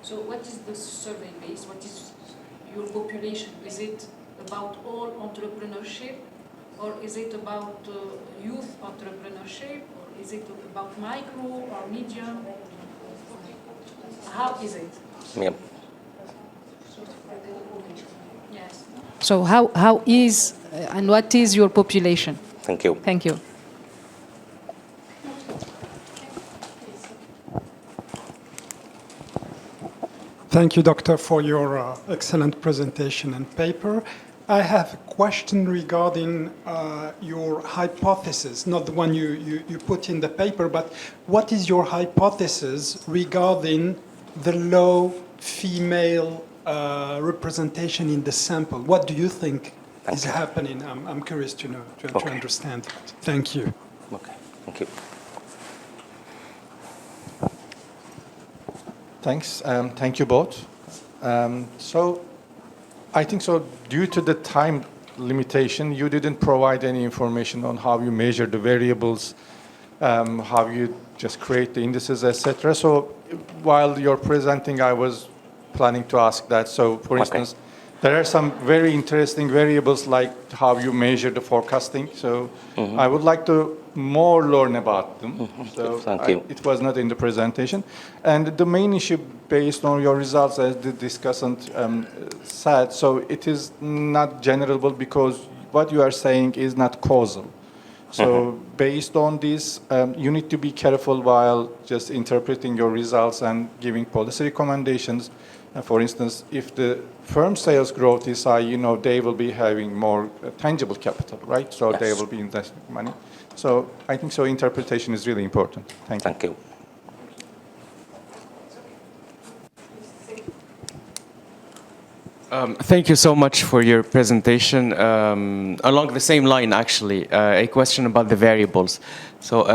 So what is the survey base? What is your population? Is it about all entrepreneurship, or is it about youth entrepreneurship, or is it about micro or medium? How is it? Yep. Yes. So how is and what is your population? Thank you. Thank you. Thank you, Doctor, for your excellent presentation and paper. I have a question regarding your hypothesis, not the one you put in the paper, but what is your hypothesis regarding the low female representation in the sample? What do you think is happening? I'm curious to know, to understand that. Thank you. Okay, thank you. Thanks. Thank you both. So I think so due to the time limitation, you didn't provide any information on how you measure the variables, how you just create the indices, etc. So while you're presenting, I was planning to ask that. So for instance, there are some very interesting variables like how you measure the forecasting. So I would like to more learn about them. So Thank you. it was not in the presentation. And the main issue based on your results, as the discussant said, so it is not generable because what you are saying is not causal. So based on this, you need to be careful while just interpreting your results and giving policy recommendations. For instance, if the firm sales growth is high, you know, they will be having more tangible capital, right? So they will be investing money. So I think so interpretation is really important. Thank you. Thank you. Thank you so much for your presentation. Along the same line, actually, a question about the variables. So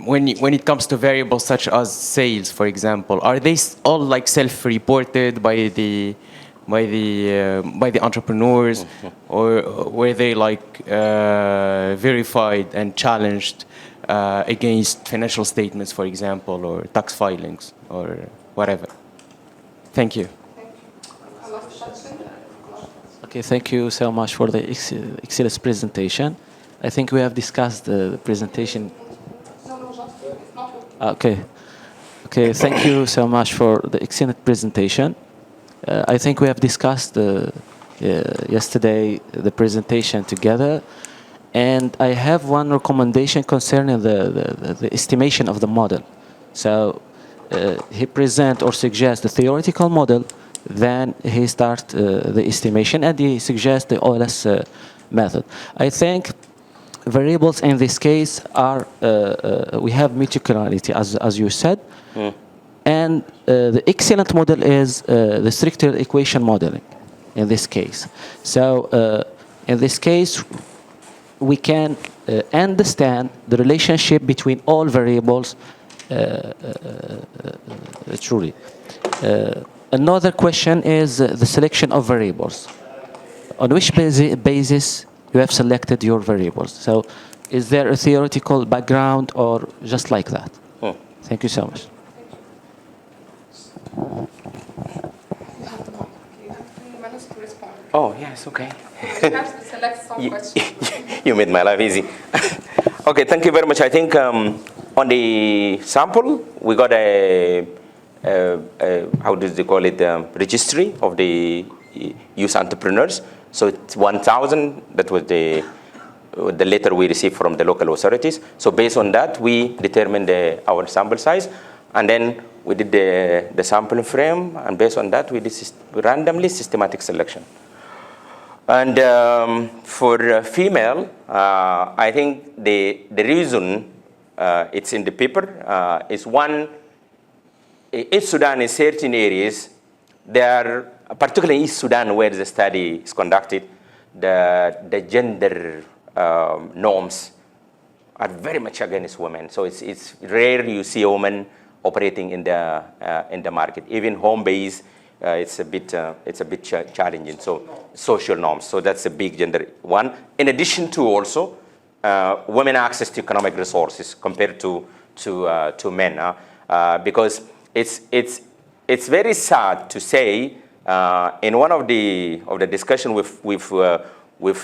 when it comes to variables such as sales, for example, are they all like self-reported by the entrepreneurs, or were they like verified and challenged against financial statements, for example, or tax filings, or whatever? Thank you. Okay, thank you so much for the excellent presentation. I think we have discussed the presentation. Okay. Okay, thank you so much for the excellent presentation. I think we have discussed yesterday the presentation together, and I have one recommendation concerning the estimation of the model. So he present or suggest the theoretical model, then he start the estimation, and he suggests the OLS method. I think variables in this case are, we have multicollinearity, as you said, and the excellent model is the stricter equation modeling in this case. So in this case, we can understand the relationship between all variables truly. Another question is the selection of variables. On which basis you have selected your variables? So is there a theoretical background or just like that? Thank you so much. chances to respond. Oh, yes, okay. Perhaps we select some questions. You made my life easy. Okay, thank you very much. I think on the sample, we got how do they call it, registry of the youth entrepreneurs. So it's 1,000, that was the letter we received from the local authorities. So based on that, we determined our sample size, and then we did the sampling frame, and based on that, we did randomly systematic selection. And for female, I think the reason it's in the paper is one, East Sudan in certain areas, there are, particularly in East Sudan where the study is conducted, the gender norms are very much against women. So it's rare you see a woman operating in the market. Even home base, it's a bit challenging. So social norms. So that's a big gender one. In addition to also women access to economic resources compared to men, because it's very sad to say in one of the discussion we've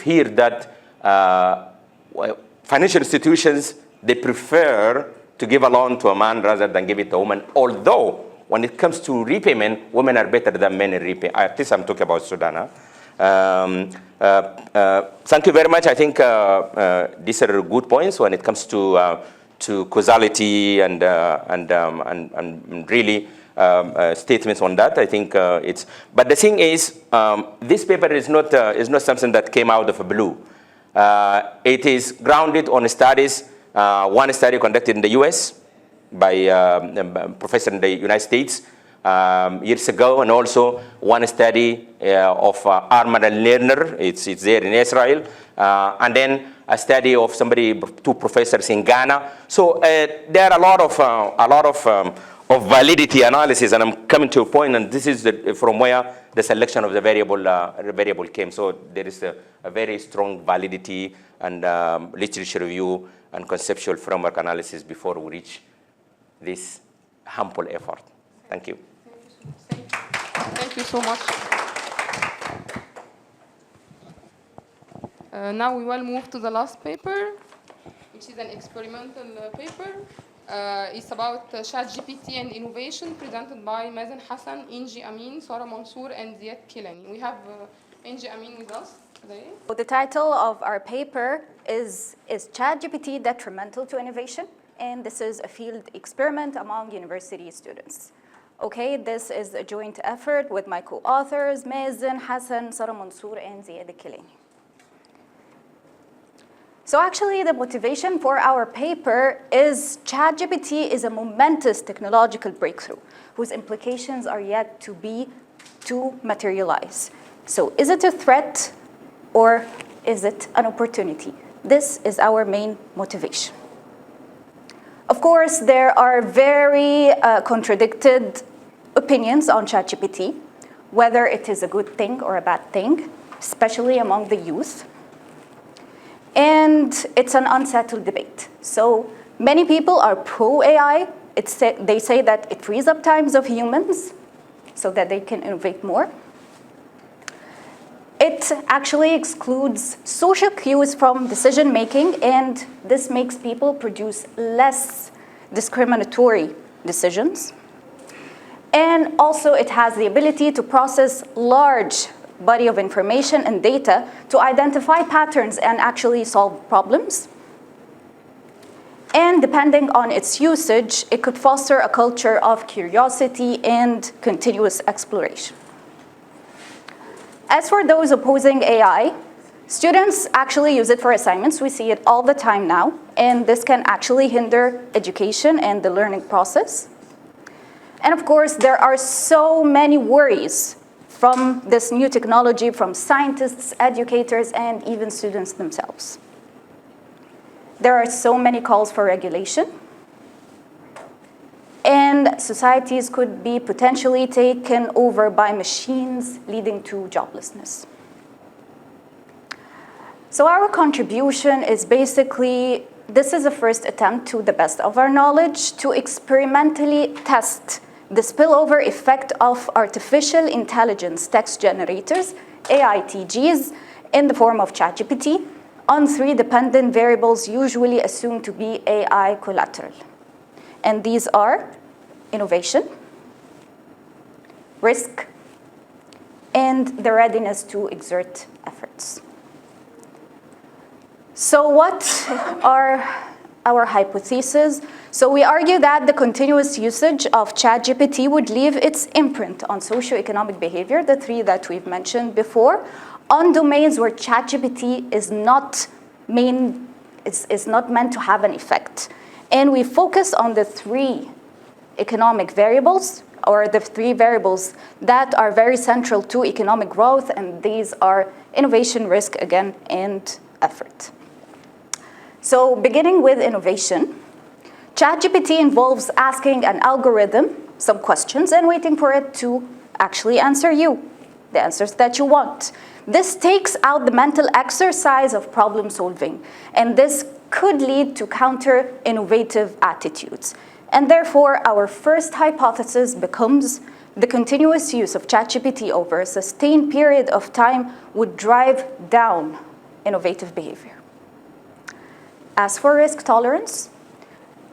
heard that financial institutions, they prefer to give a loan to a man rather than give it to a woman, although when it comes to repayment, women are better than men in repayment. At least I'm talking about Sudan. Thank you very much. I think these are good points when it comes to causality and really statements on that. I think it's. But the thing is, this paper is not something that came out of the blue. It is grounded on studies. One study conducted in the U.S. by a professor in the United States years ago, and also one study of Ahmed Lerner. It's there in Israel, and then a study of two professors in Ghana. So there are a lot of validity analysis, and I'm coming to a point, and this is from where the selection of the variable came. So there is a very strong validity and literature review and conceptual framework analysis before we reach this humble effort. Thank you. Thank you so much. Now we will move to the last paper, which is an experimental paper. It's about ChatGPT and innovation, presented by Mazen, Hassan, Engi, Amin, Mansour, and Zeyad Kelani. We have Engi, Amin with us today. So the title of our paper is ChatGPT Detrimental to Innovation? And this is a field experiment among university students. Okay, this is a joint effort with my co-authors, Mazen, Hassan, Mansour, and Zeyad Kelani. So actually, the motivation for our paper is ChatGPT is a momentous technological breakthrough whose implications are yet to materialize. So is it a threat or is it an opportunity? This is our main motivation. Of course, there are very contradicted opinions on ChatGPT, whether it is a good thing or a bad thing, especially among the youth. And it's an unsettled debate. So many people are pro-AI. They say that it frees up times of humans so that they can innovate more. It actually excludes social cues from decision-making, and this makes people produce less discriminatory decisions. And also, it has the ability to process large body of information and data to identify patterns and actually solve problems. And depending on its usage, it could foster a culture of curiosity and continuous exploration. As for those opposing AI, students actually use it for assignments. We see it all the time now, and this can actually hinder education and the learning process. And of course, there are so many worries from this new technology from scientists, educators, and even students themselves. There are so many calls for regulation, and societies could be potentially taken over by machines, leading to joblessness. So our contribution is basically, this is a first attempt to the best of our knowledge to experimentally test the spillover effect of artificial intelligence text generators, AITGs, in the form of ChatGPT, on 3 dependent variables usually assumed to be AI collateral. And these are innovation, risk, and the readiness to exert efforts. So what are our hypotheses? So we argue that the continuous usage of ChatGPT would leave its imprint on socioeconomic behavior, the 3 that we've mentioned before, on domains where ChatGPT is not meant to have an effect. And we focus on the 3 economic variables, or the 3 variables that are very central to economic growth, and these are innovation, risk, again, and effort. So beginning with innovation, ChatGPT involves asking an algorithm some questions and waiting for it to actually answer you, the answers that you want. This takes out the mental exercise of problem solving, and this could lead to counter-innovative attitudes. And therefore, our first hypothesis becomes the continuous use of ChatGPT over a sustained period of time would drive down innovative behavior. As for risk tolerance,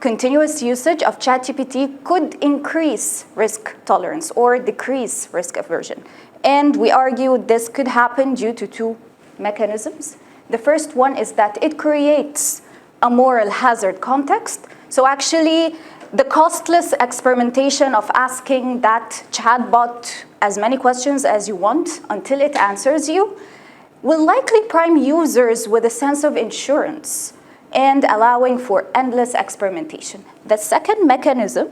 continuous usage of ChatGPT could increase risk tolerance or decrease risk aversion. And we argue this could happen due to 2 mechanisms. The first one is that it creates a moral hazard context. So actually, the costless experimentation of asking that chatbot as many questions as you want until it answers you will likely prime users with a sense of insurance and allowing for endless experimentation. The second mechanism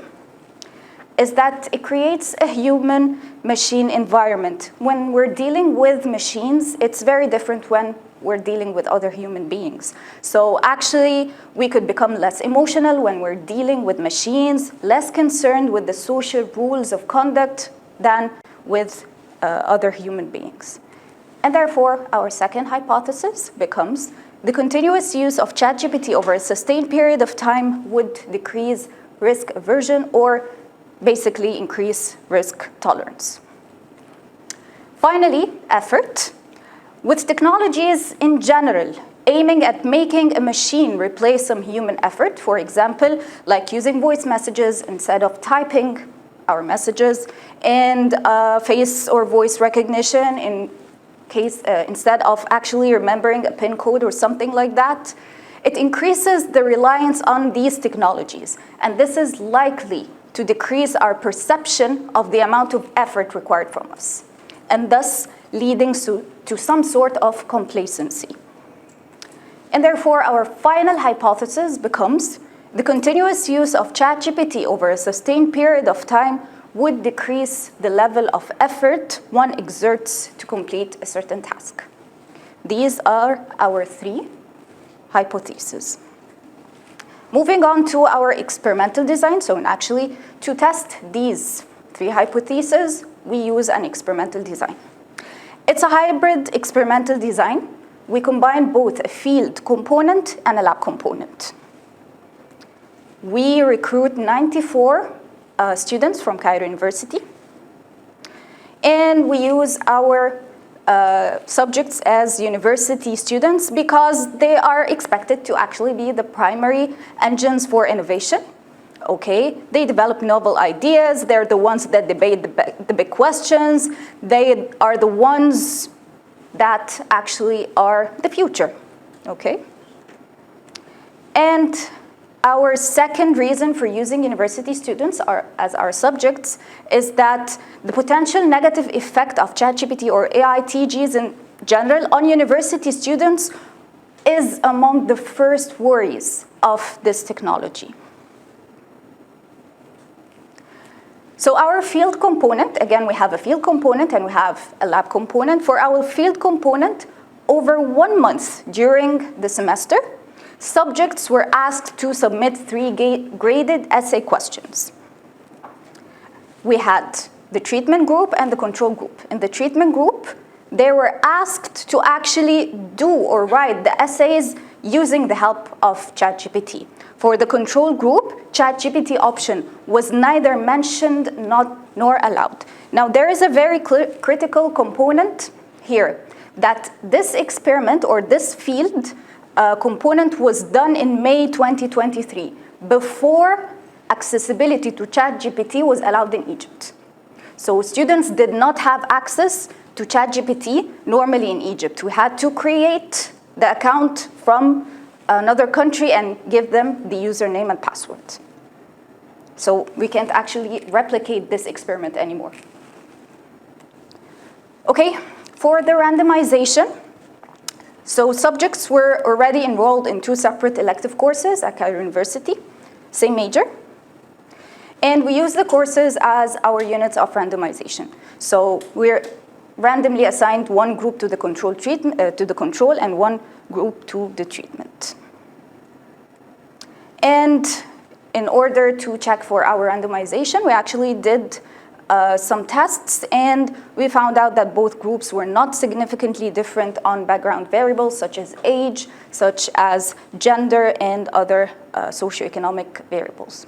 is that it creates a human-machine environment. When we're dealing with machines, it's very different when we're dealing with other human beings. So actually, we could become less emotional when we're dealing with machines, less concerned with the social rules of conduct than with other human beings. And therefore, our second hypothesis becomes the continuous use of ChatGPT over a sustained period of time would decrease risk aversion or basically increase risk tolerance. Finally, effort. With technologies in general aiming at making a machine replace some human effort, for example, like using voice messages instead of typing our messages, and face or voice recognition instead of actually remembering a PIN code or something like that, it increases the reliance on these technologies. And this is likely to decrease our perception of the amount of effort required from us, and thus leading to some sort of complacency. And therefore, our final hypothesis becomes the continuous use of ChatGPT over a sustained period of time would decrease the level of effort one exerts to complete a certain task. These are our 3 hypotheses. Moving on to our experimental design. So actually, to test these 3 hypotheses, we use an experimental design. It's a hybrid experimental design. We combine both a field component and a lab component. We recruit 94 students from Cairo University, and we use our subjects as university students because they are expected to actually be the primary engines for innovation. Okay, they develop novel ideas. They're the ones that debate the big questions. They are the ones that actually are the future. Okay, and our second reason for using university students as our subjects is that the potential negative effect of ChatGPT or AITGs in general on university students is among the first worries of this technology. So our field component, again, we have a field component and we have a lab component. For our field component, over 1 month during the semester, subjects were asked to submit 3 graded essay questions. We had the treatment group and the control group. In the treatment group, they were asked to actually do or write the essays using the help of ChatGPT. For the control group, ChatGPT option was neither mentioned nor allowed. Now, there is a very critical component here, that this experiment or this field component was done in May 2023, before accessibility to ChatGPT was allowed in Egypt. So students did not have access to ChatGPT normally in Egypt. We had to create the account from another country and give them the username and password. So we can't actually replicate this experiment anymore. Okay, for the randomization, so subjects were already enrolled in 2 separate elective courses at Cairo University, same major. And we use the courses as our units of randomization. So we're randomly assigned one group to the control and one group to the treatment. And in order to check for our randomization, we actually did some tests, and we found out that both groups were not significantly different on background variables such as age, such as gender, and other socioeconomic variables.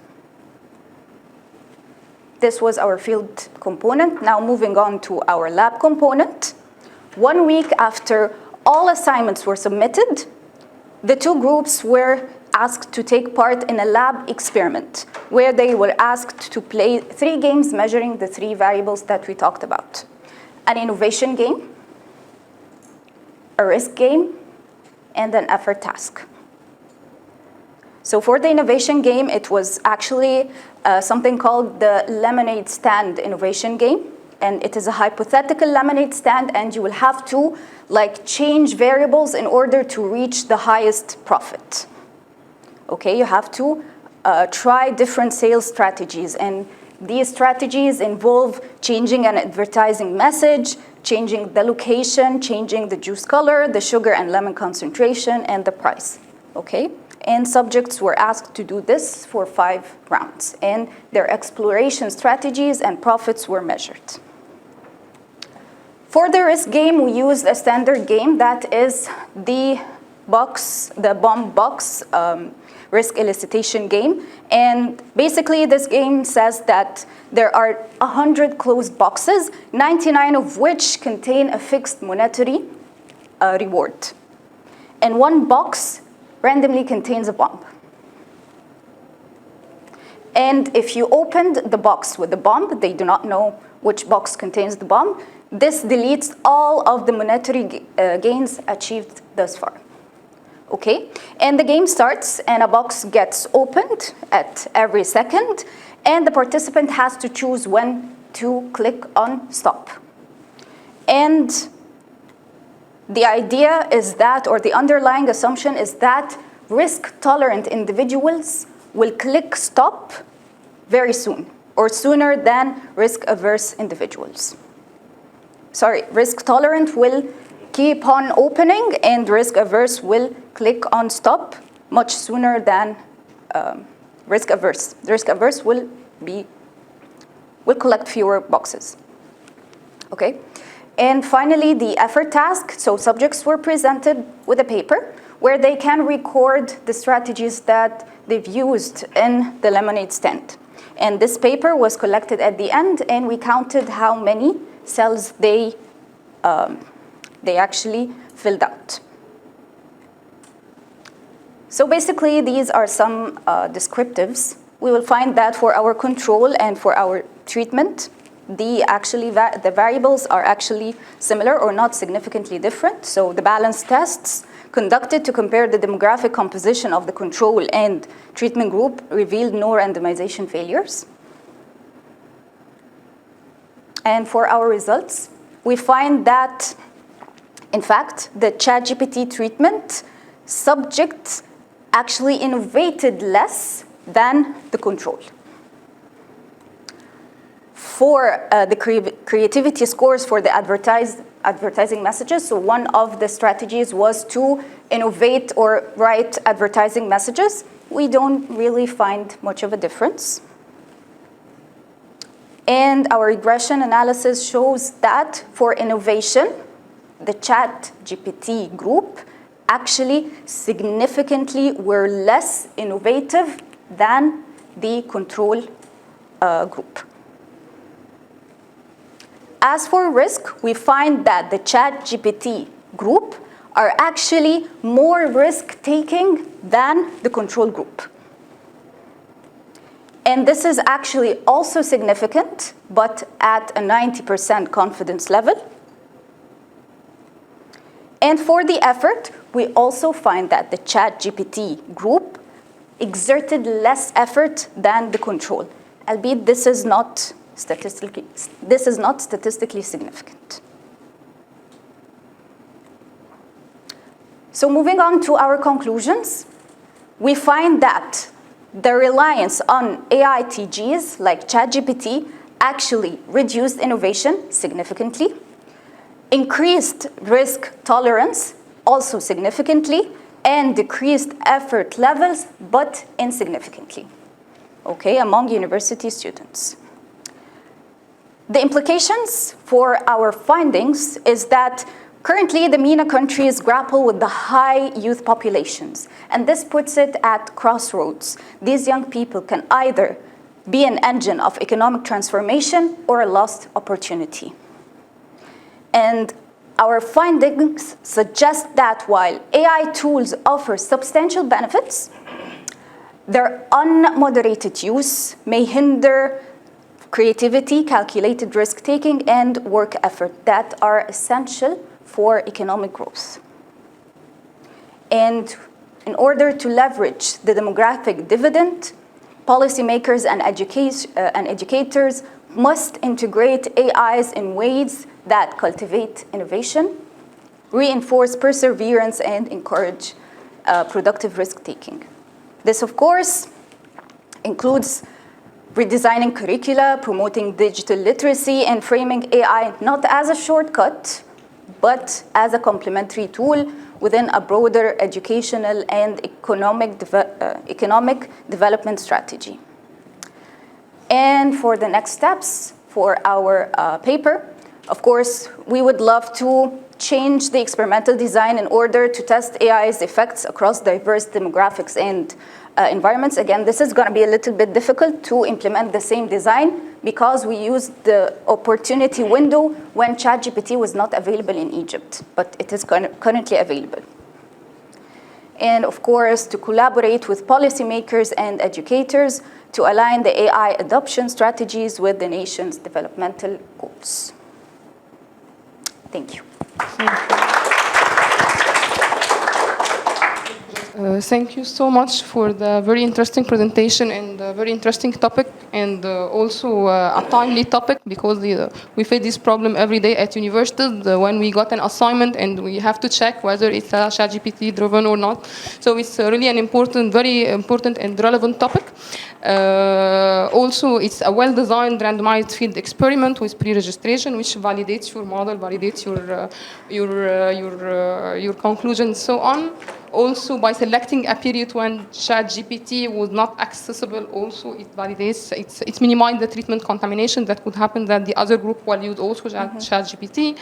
This was our field component. Now moving on to our lab component. 1 week after all assignments were submitted, the 2 groups were asked to take part in a lab experiment where they were asked to play 3 games measuring the 3 variables that we talked about. An innovation game, a risk game, and an effort task. So for the innovation game, it was actually something called the lemonade stand innovation game. And it is a hypothetical lemonade stand, and you will have to change variables in order to reach the highest profit. Okay, you have to try different sales strategies, and these strategies involve changing an advertising message, changing the location, changing the juice color, the sugar and lemon concentration, and the price. Okay, and subjects were asked to do this for 5 rounds, and their exploration strategies and profits were measured. For the risk game, we used a standard game that is the bomb box risk elicitation game. And basically, this game says that there are 100 closed boxes, 99 of which contain a fixed monetary reward. And 1 box randomly contains a bomb. And if you opened the box with the bomb, they do not know which box contains the bomb. This deletes all of the monetary gains achieved thus far. Okay, and the game starts, and a box gets opened at every second, and the participant has to choose when to click on stop. And the idea is that, or the underlying assumption is that risk-tolerant individuals will click stop very soon, or sooner than risk-averse individuals. Sorry, risk-tolerant will keep on opening, and risk-averse will click on stop much sooner than risk-averse. Risk-averse will collect fewer boxes. Okay, and finally, the effort task. So subjects were presented with a paper where they can record the strategies that they've used in the lemonade stand. And this paper was collected at the end, and we counted how many cells they actually filled out. So basically, these are some descriptives. We will find that for our control and for our treatment, the variables are actually similar or not significantly different. So the balance tests conducted to compare the demographic composition of the control and treatment group revealed no randomization failures. And for our results, we find that, in fact, the ChatGPT treatment subjects actually innovated less than the control. For the creativity scores for the advertising messages, so one of the strategies was to innovate or write advertising messages. We don't really find much of a difference. And our regression analysis shows that for innovation, the ChatGPT group actually significantly were less innovative than the control group. As for risk, we find that the ChatGPT group are actually more risk-taking than the control group. And this is actually also significant, but at a 90% confidence level. And for the effort, we also find that the ChatGPT group exerted less effort than the control, albeit this is not statistically significant. So moving on to our conclusions, we find that the reliance on AI TGs like ChatGPT actually reduced innovation significantly, increased risk tolerance also significantly, and decreased effort levels, but insignificantly, okay, among university students. The implications for our findings is that currently the MENA countries grapple with the high youth populations, and this puts it at crossroads. These young people can either be an engine of economic transformation or a lost opportunity. And our findings suggest that while AI tools offer substantial benefits, their unmoderated use may hinder creativity, calculated risk-taking, and work effort that are essential for economic growth. And in order to leverage the demographic dividend, policymakers and educators must integrate AIs in ways that cultivate innovation, reinforce perseverance, and encourage productive risk-taking. This, of course, includes redesigning curricula, promoting digital literacy, and framing AI not as a shortcut, but as a complementary tool within a broader educational and economic development strategy. And for the next steps for our paper, of course, we would love to change the experimental design in order to test AI's effects across diverse demographics and environments. Again, this is going to be a little bit difficult to implement the same design because we used the opportunity window when ChatGPT was not available in Egypt, but it is currently available. And of course, to collaborate with policymakers and educators to align the AI adoption strategies with the nation's developmental goals. Thank you. Thank you so much for the very interesting presentation and a very interesting topic, and also a timely topic because we face this problem every day at universities when we got an assignment and we have to check whether it's a ChatGPT driven or not. So it's really an important, very important and relevant topic. Also, it's a well-designed randomized field experiment with pre-registration, which validates your model, validates your conclusions, so on. Also, by selecting a period when ChatGPT was not accessible, also it validates, it minimizes the treatment contamination that could happen that the other group will use also ChatGPT.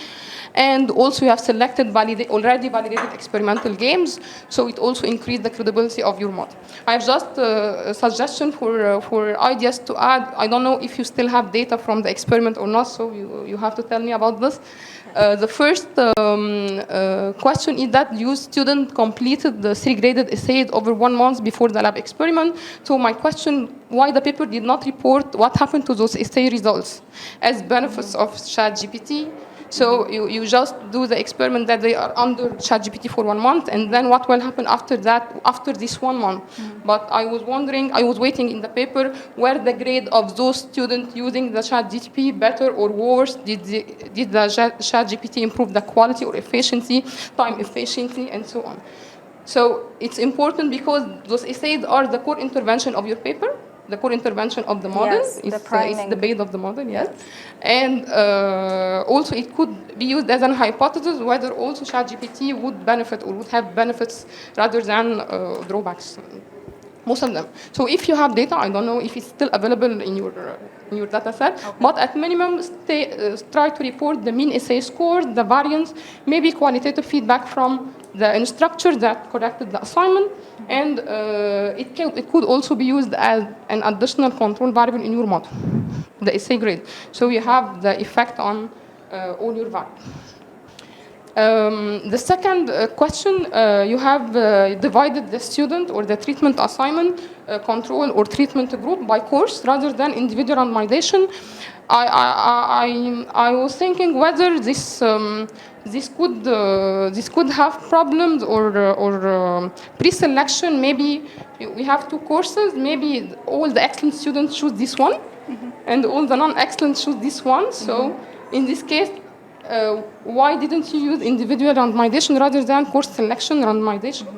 And also you have selected already validated experimental games, so it also increased the credibility of your model. I have just a suggestion for ideas to add. I don't know if you still have data from the experiment or not, so you have to tell me about this. The first question is that your student completed the 3 graded essays over 1 month before the lab experiment. So my question, why the paper did not report what happened to those essay results as benefits of ChatGPT? So you just do the experiment that they are under ChatGPT for 1 month, and then what will happen after that, after this 1 month? But I was wondering, I was waiting in the paper, where the grade of those students using the ChatGPT better or worse? Did the ChatGPT improve the quality or efficiency, time efficiency, and so on? So it's important because those essays are the core intervention of your paper. The core intervention of the model is the base of the model, yes. And also it could be used as a hypothesis whether also ChatGPT would benefit or would have benefits rather than drawbacks. Most of them. So if you have data, I don't know if it's still available in your data set, but at minimum, try to report the mean essay score, the variance, maybe qualitative feedback from the instructor that corrected the assignment, and it could also be used as an additional control variable in your model, the essay grade. So you have the effect on all your variables. The second question, you have divided the student or the treatment assignment control or treatment group by course rather than individual randomization. I was thinking whether this could have problems or pre-selection. Maybe we have two courses. Maybe all the excellent students choose this one, and all the non-excellent choose this one. So in this case, why didn't you use individual randomization rather than course selection randomization?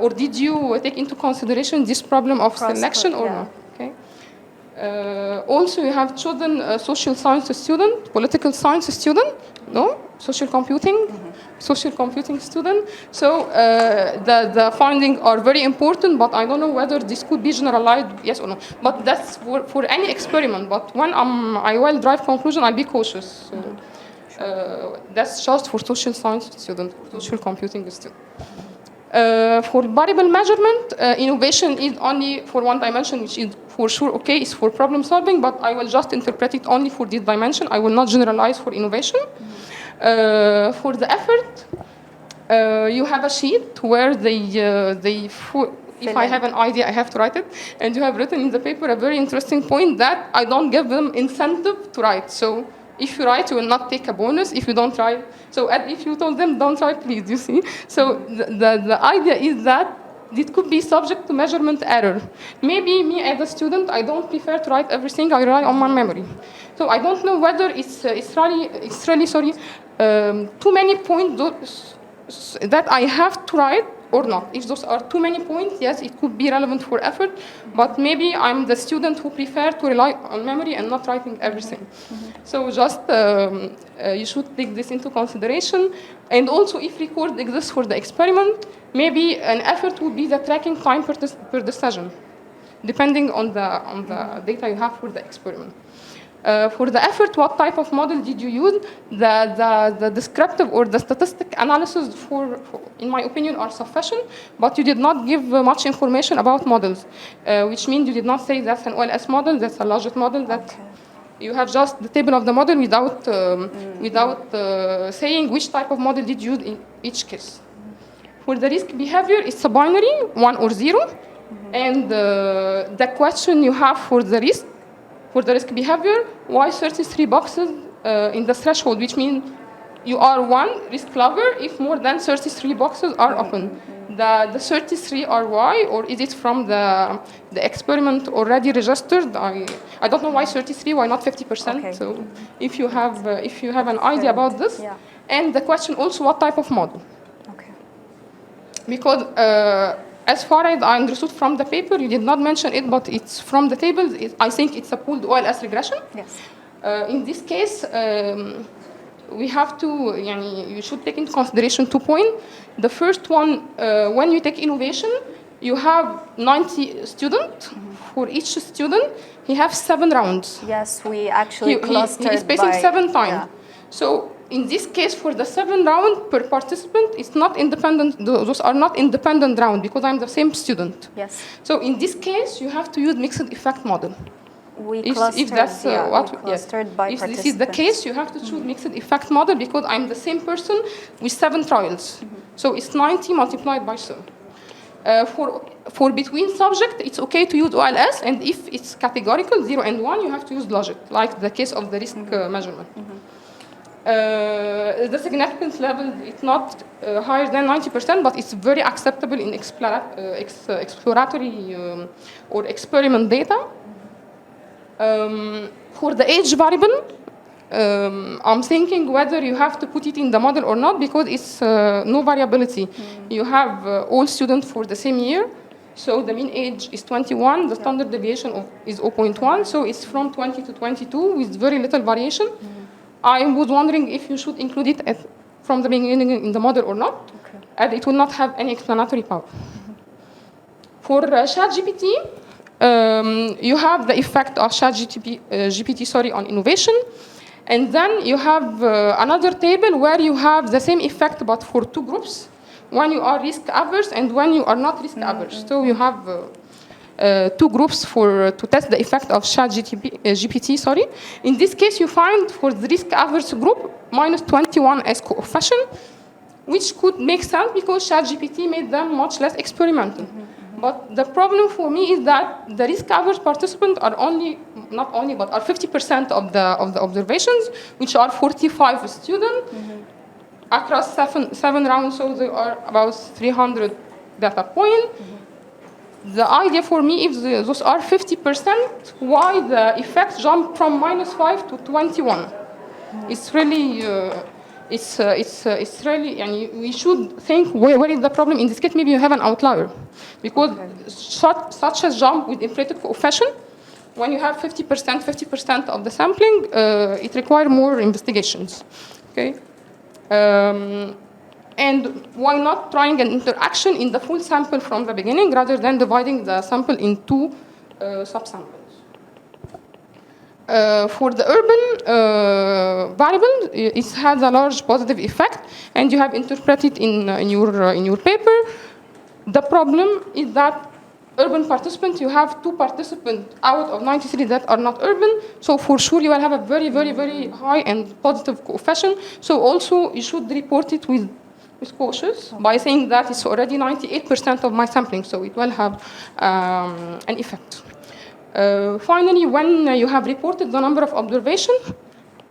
Or did you take into consideration this problem of selection or not? Okay. Also, you have chosen a social science student, political science student, no? Social computing student. So the findings are very important, but I don't know whether this could be generalized, yes or no. But that's for any experiment. But when I will drive conclusion, I'll be cautious. So, that's just for social science student, social computing student. For variable measurement, innovation is only for one dimension, which is for sure okay, it's for problem solving, but I will just interpret it only for this dimension. I will not generalize for innovation. For the effort, you have a sheet where if I have an idea, I have to write it. And you have written in the paper a very interesting point that I don't give them incentive to write. So if you write, you will not take a bonus. If you don't try, so if you told them don't try, please, you see. So the idea is that it could be subject to measurement error. Maybe me as a student, I don't prefer to write everything. I rely on my memory. So I don't know whether it's really too many points that I have to write or not. If those are too many points, yes, it could be relevant for effort, but maybe I'm the student who prefer to rely on memory and not writing everything. So just you should take this into consideration. And also, if record exists for the experiment, maybe an effort would be the tracking time per decision, depending on the data you have for the experiment. For the effort, what type of model did you use? The descriptive or the statistic analysis, in my opinion, are sufficient, but you did not give much information about models, which means you did not say that's an OLS model, that's a logit model, that you have just the table of the model without saying which type of model did you use in each case. For the risk behavior, it's a binary, 1 or 0, and the question you have for the risk behavior, why 33 boxes in the threshold, which means you are one risk lover if more than 33 boxes are open. The 33 are why, or is it from the experiment already registered? I don't know why 33, why not 50%? Okay. So if you have an idea about this, and the question also, what type of model? Okay. Because as far as I understood from the paper, you did not mention it, but it's from the tables. I think it's a pooled OLS regression. Yes. In this case, we have to, you should take into consideration 2 points. The first one, when you take innovation, you have 90 students. For each student, he has 7 rounds. Yes, we actually clustered he's spacing 7 times. Yeah. So in this case, for the 7 round per participant, it's not independent. Those are not independent round because I'm the same student. Yes. So in this case, you have to use mixed effect model. If that's clustered by if this is the case, you have to choose mixed effect model because I'm the same person with 7 trials. So it's 90 multiplied by 7. For between subject, it's okay to use OLS, and if it's categorical, 0 and 1, you have to use logit, like the case of the risk measurement. The significance level is not higher than 90%, but it's very acceptable in exploratory or experiment data. For the age variable, I'm thinking whether you have to put it in the model or not because it's no variability. You have all students for the same year, so the mean age is 21, the standard deviation is 0.1, so it's from 20 to 22 with very little variation. I was wondering if you should include it from the beginning in the model or not, and it will not have any explanatory power. For ChatGPT, you have the effect of GPT on innovation. And then you have another table where you have the same effect but for two groups. When you are risk averse and when you are not risk averse. So you have two groups to test the effect of GPT. In this case, you find for the risk averse group minus 21 as coefficient, which could make sense because ChatGPT made them much less experimental. But the problem for me is that the risk averse participants are not only, but are 50% of the observations, which are 45 students across seven rounds, so there are about 300 data points. The idea for me, if those are 50%, why the effect jump from -5 to 21? It's really, it's really, and we should think where is the problem. In this case, maybe you have an outlier, because such a jump with inflated coefficient, when you have 50% of the sampling, it requires more investigations. Okay. And why not trying an interaction in the full sample from the beginning rather than dividing the sample in two subsamples? For the urban variable, it has a large positive effect, and you have interpreted in your paper. The problem is that urban participants, you have 2 participants out of 93 that are not urban, so for sure you will have a very, very, very high and positive coefficient. So also you should report it with cautious by saying that it's already 98% of my sampling, so it will have an effect. Finally, when you have reported the number of observations,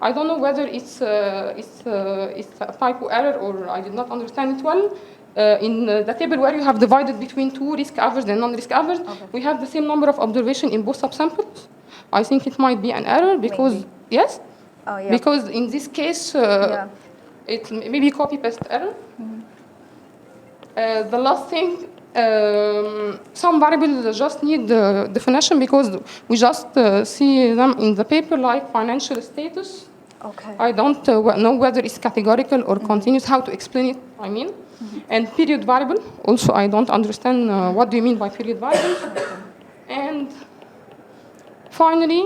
I don't know whether it's a typo error or I did not understand it well. In the table where you have divided between 2 risk average and non-risk average, we have the same number of observations in both subsamples. I think it might be an error because, yes? Oh, yeah. Because in this case, it may be copy-paste error. The last thing, some variables just need the definition because we just see them in the paper like financial status. Okay. I don't know whether it's categorical or continuous, how to explain it, I mean. And period variable, also I don't understand what do you mean by period variable. And finally,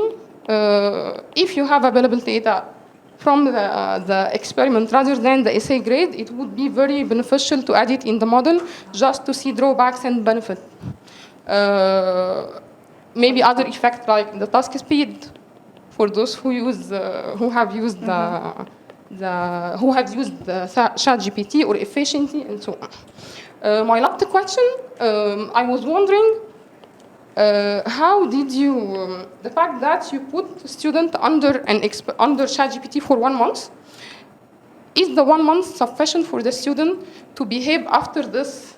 if you have available data from the experiment rather than the essay grade, it would be very beneficial to add it in the model just to see drawbacks and benefit. Maybe other effects like the task speed for those who have used the ChatGPT or efficiency and so on. My last question, I was wondering, how did you, the fact that you put student under ChatGPT for 1 month, is the 1 month sufficient for the student to behave after this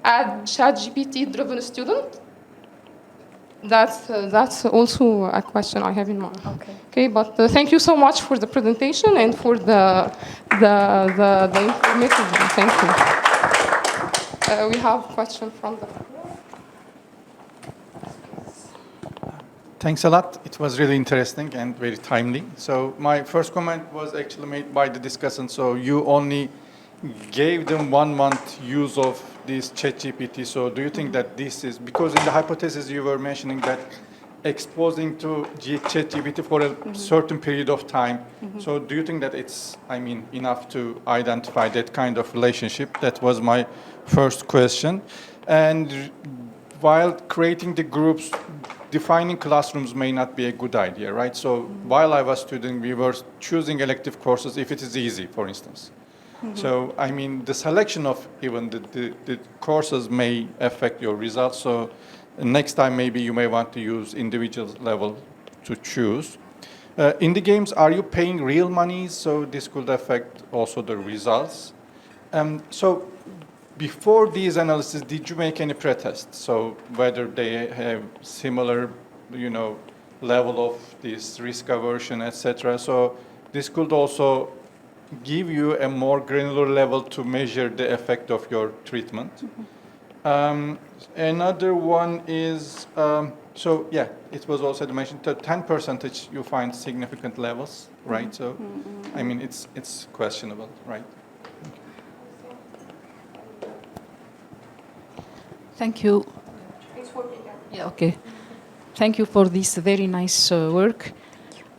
as ChatGPT driven student? That's also a question I have in mind. Okay, but thank you so much for the presentation and for the information. Thank you. We have a question from the floor. Thanks a lot. It was really interesting and very timely. So my first comment was actually made by the discussant. So you only gave them 1 month use of this ChatGPT. So do you think that this is, because in the hypothesis you were mentioning that exposing to ChatGPT for a certain period of time. So do you think that it's, enough to identify that kind of relationship? That was my first question. And while creating the groups, defining classrooms may not be a good idea, right? So while I was studying, we were choosing elective courses if it is easy, for instance. So, the selection of even the courses may affect your results. So next time, maybe you may want to use individual level to choose. In the games, are you paying real money? So this could affect also the results. So before these analyses, did you make any pretest? So whether they have similar, level of this risk aversion, etc. So this could also give you a more granular level to measure the effect of your treatment. Another one is, it was also mentioned that 10% you find significant levels, right? So, it's questionable, right? Thank you. Yeah, okay. Thank you for this very nice work.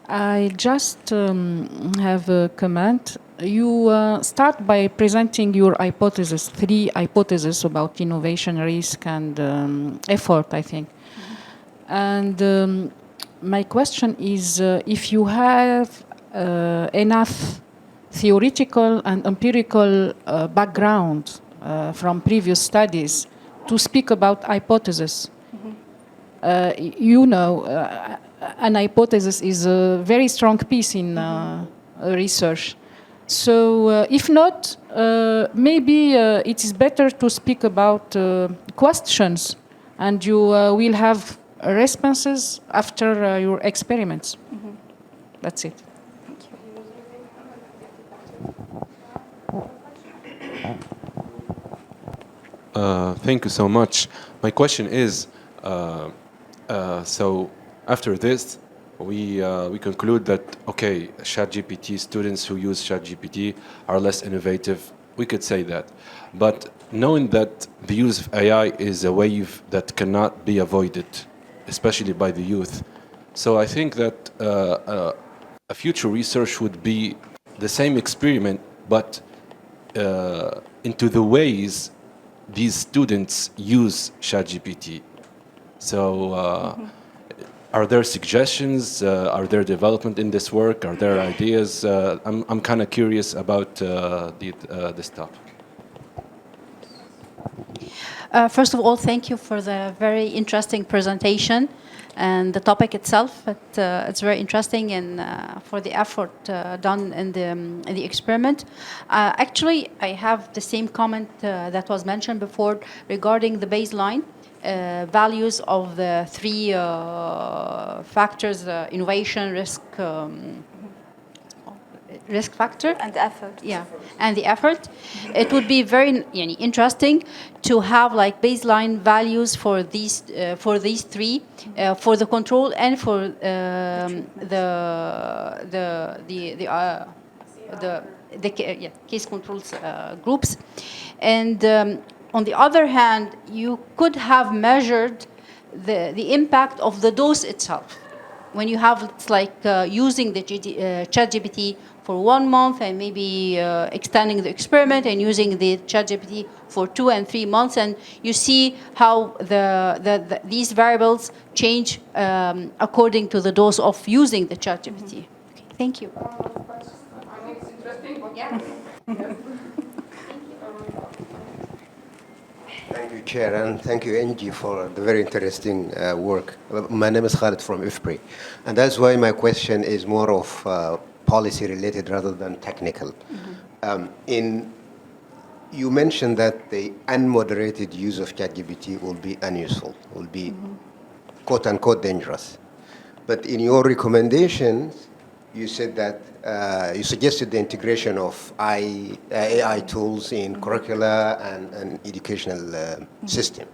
I just have a comment. You start by presenting your hypothesis, 3 hypotheses about innovation, risk, and effort, I think. And my question is, if you have enough theoretical and empirical background from previous studies to speak about hypothesis. You know, an hypothesis is a very strong piece in research. So if not, maybe it is better to speak about questions, and you will have responses after your experiments. That's it. Thank you so much. My question is, so after this, we conclude that, okay, ChatGPT, students who use ChatGPT are less innovative. We could say that. But knowing that the use of AI is a wave that cannot be avoided, especially by the youth. So I think that a future research would be the same experiment, but into the ways these students use ChatGPT. So are there suggestions? Are there development in this work? Are there ideas? I'm kind of curious about this topic. First of all, thank you for the very interesting presentation and the topic itself. It's very interesting, and for the effort done in the experiment. Actually, I have the same comment that was mentioned before regarding the baseline values of the 3 factors: innovation, risk factor, and effort. Yeah, and the effort. It would be very interesting to have like baseline values for these 3, for the control and for the case controls groups. And on the other hand, you could have measured the impact of the dose itself. When you have, it's like using the ChatGPT for 1 month and maybe extending the experiment and using the ChatGPT for 2 and 3 months, and you see how these variables change according to the dose of using the ChatGPT. Okay, thank you. I think it's interesting, but yeah. Thank you, Chair, and thank you, Engi, for the very interesting work. My name is Khalid from IFPRI, and that's why my question is more of policy-related rather than technical. You mentioned that the unmoderated use of ChatGPT will be unuseful, will be quote-unquote dangerous. But in your recommendations, you said that you suggested the integration of AI tools in curricula and educational system.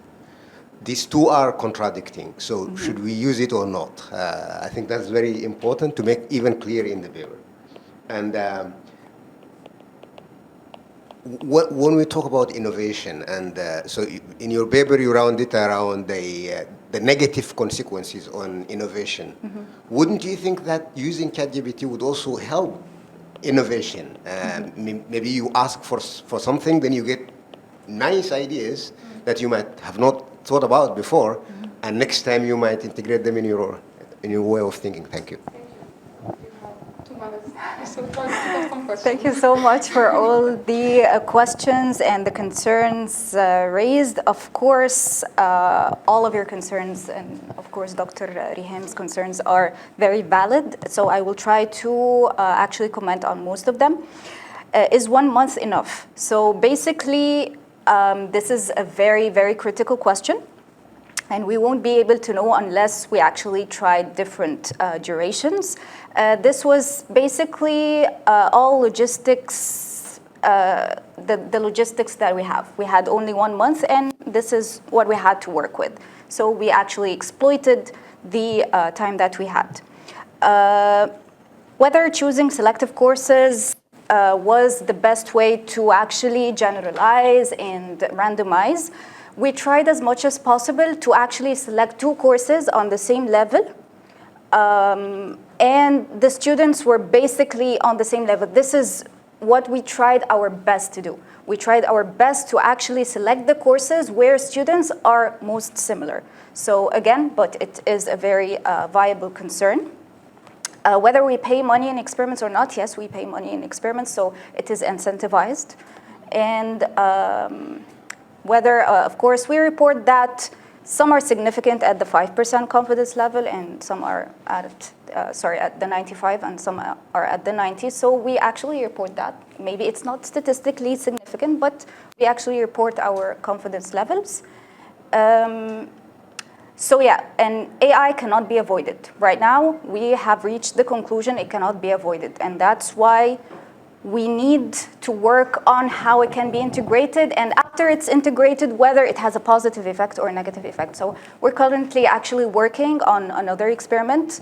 These 2 are contradicting, so should we use it or not? I think that's very important to make even clear in the paper. And when we talk about innovation, and so in your paper you round it around the negative consequences on innovation. Wouldn't you think that using ChatGPT would also help innovation? Maybe you ask for something, then you get nice ideas that you might have not thought about before, and next time you might integrate them in your way of thinking. Thank you. Thank you so much for all the questions and the concerns raised. Of course, all of your concerns, and of course, Dr. Riham's concerns are very valid. So I will try to actually comment on most of them. Is 1 month enough? So basically, this is a very, very critical question. And we won't be able to know unless we actually try different durations. This was basically all logistics, the logistics that we have. We had only 1 month, and this is what we had to work with. So we actually exploited the time that we had. Whether choosing selective courses was the best way to actually generalize and randomize, We tried as much as possible to actually select 2 courses on the same level. And the students were basically on the same level. This is what we tried our best to do. We tried our best to actually select the courses where students are most similar. So again, but it is a very viable concern. Whether we pay money in experiments or not, yes, we pay money in experiments, so it is incentivized. And whether, of course, we report that some are significant at the 5% confidence level, and some are at the 95, and some are at the 90. So we actually report that. Maybe it's not statistically significant, but we actually report our confidence levels. So yeah, and AI cannot be avoided. Right now, we have reached the conclusion it cannot be avoided, and that's why we need to work on how it can be integrated, and after it's integrated, whether it has a positive effect or a negative effect. So we're currently actually working on another experiment,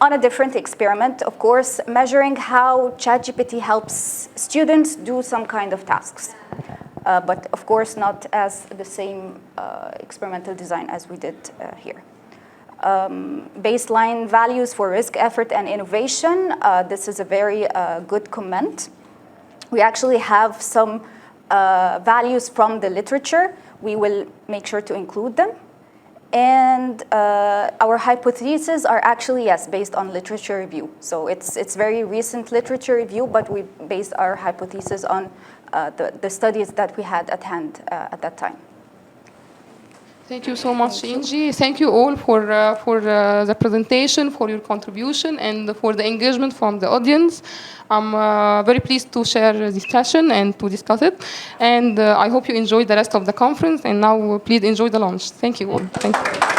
on a different experiment, of course, measuring how ChatGPT helps students do some kind of tasks. But of course, not as the same experimental design as we did here. Baseline values for risk, effort, and innovation. This is a very good comment. We actually have some values from the literature. We will make sure to include them. And our hypotheses are actually, yes, based on literature review. So it's very recent literature review, but we based our hypothesis on the studies that we had at hand at that time. Thank you so much, Engi. Thank you all for the presentation, for your contribution, and for the engagement from the audience. I'm very pleased to share this session and to discuss it. And I hope you enjoy the rest of the conference. And now please enjoy the lunch. Thank you all. Thank you.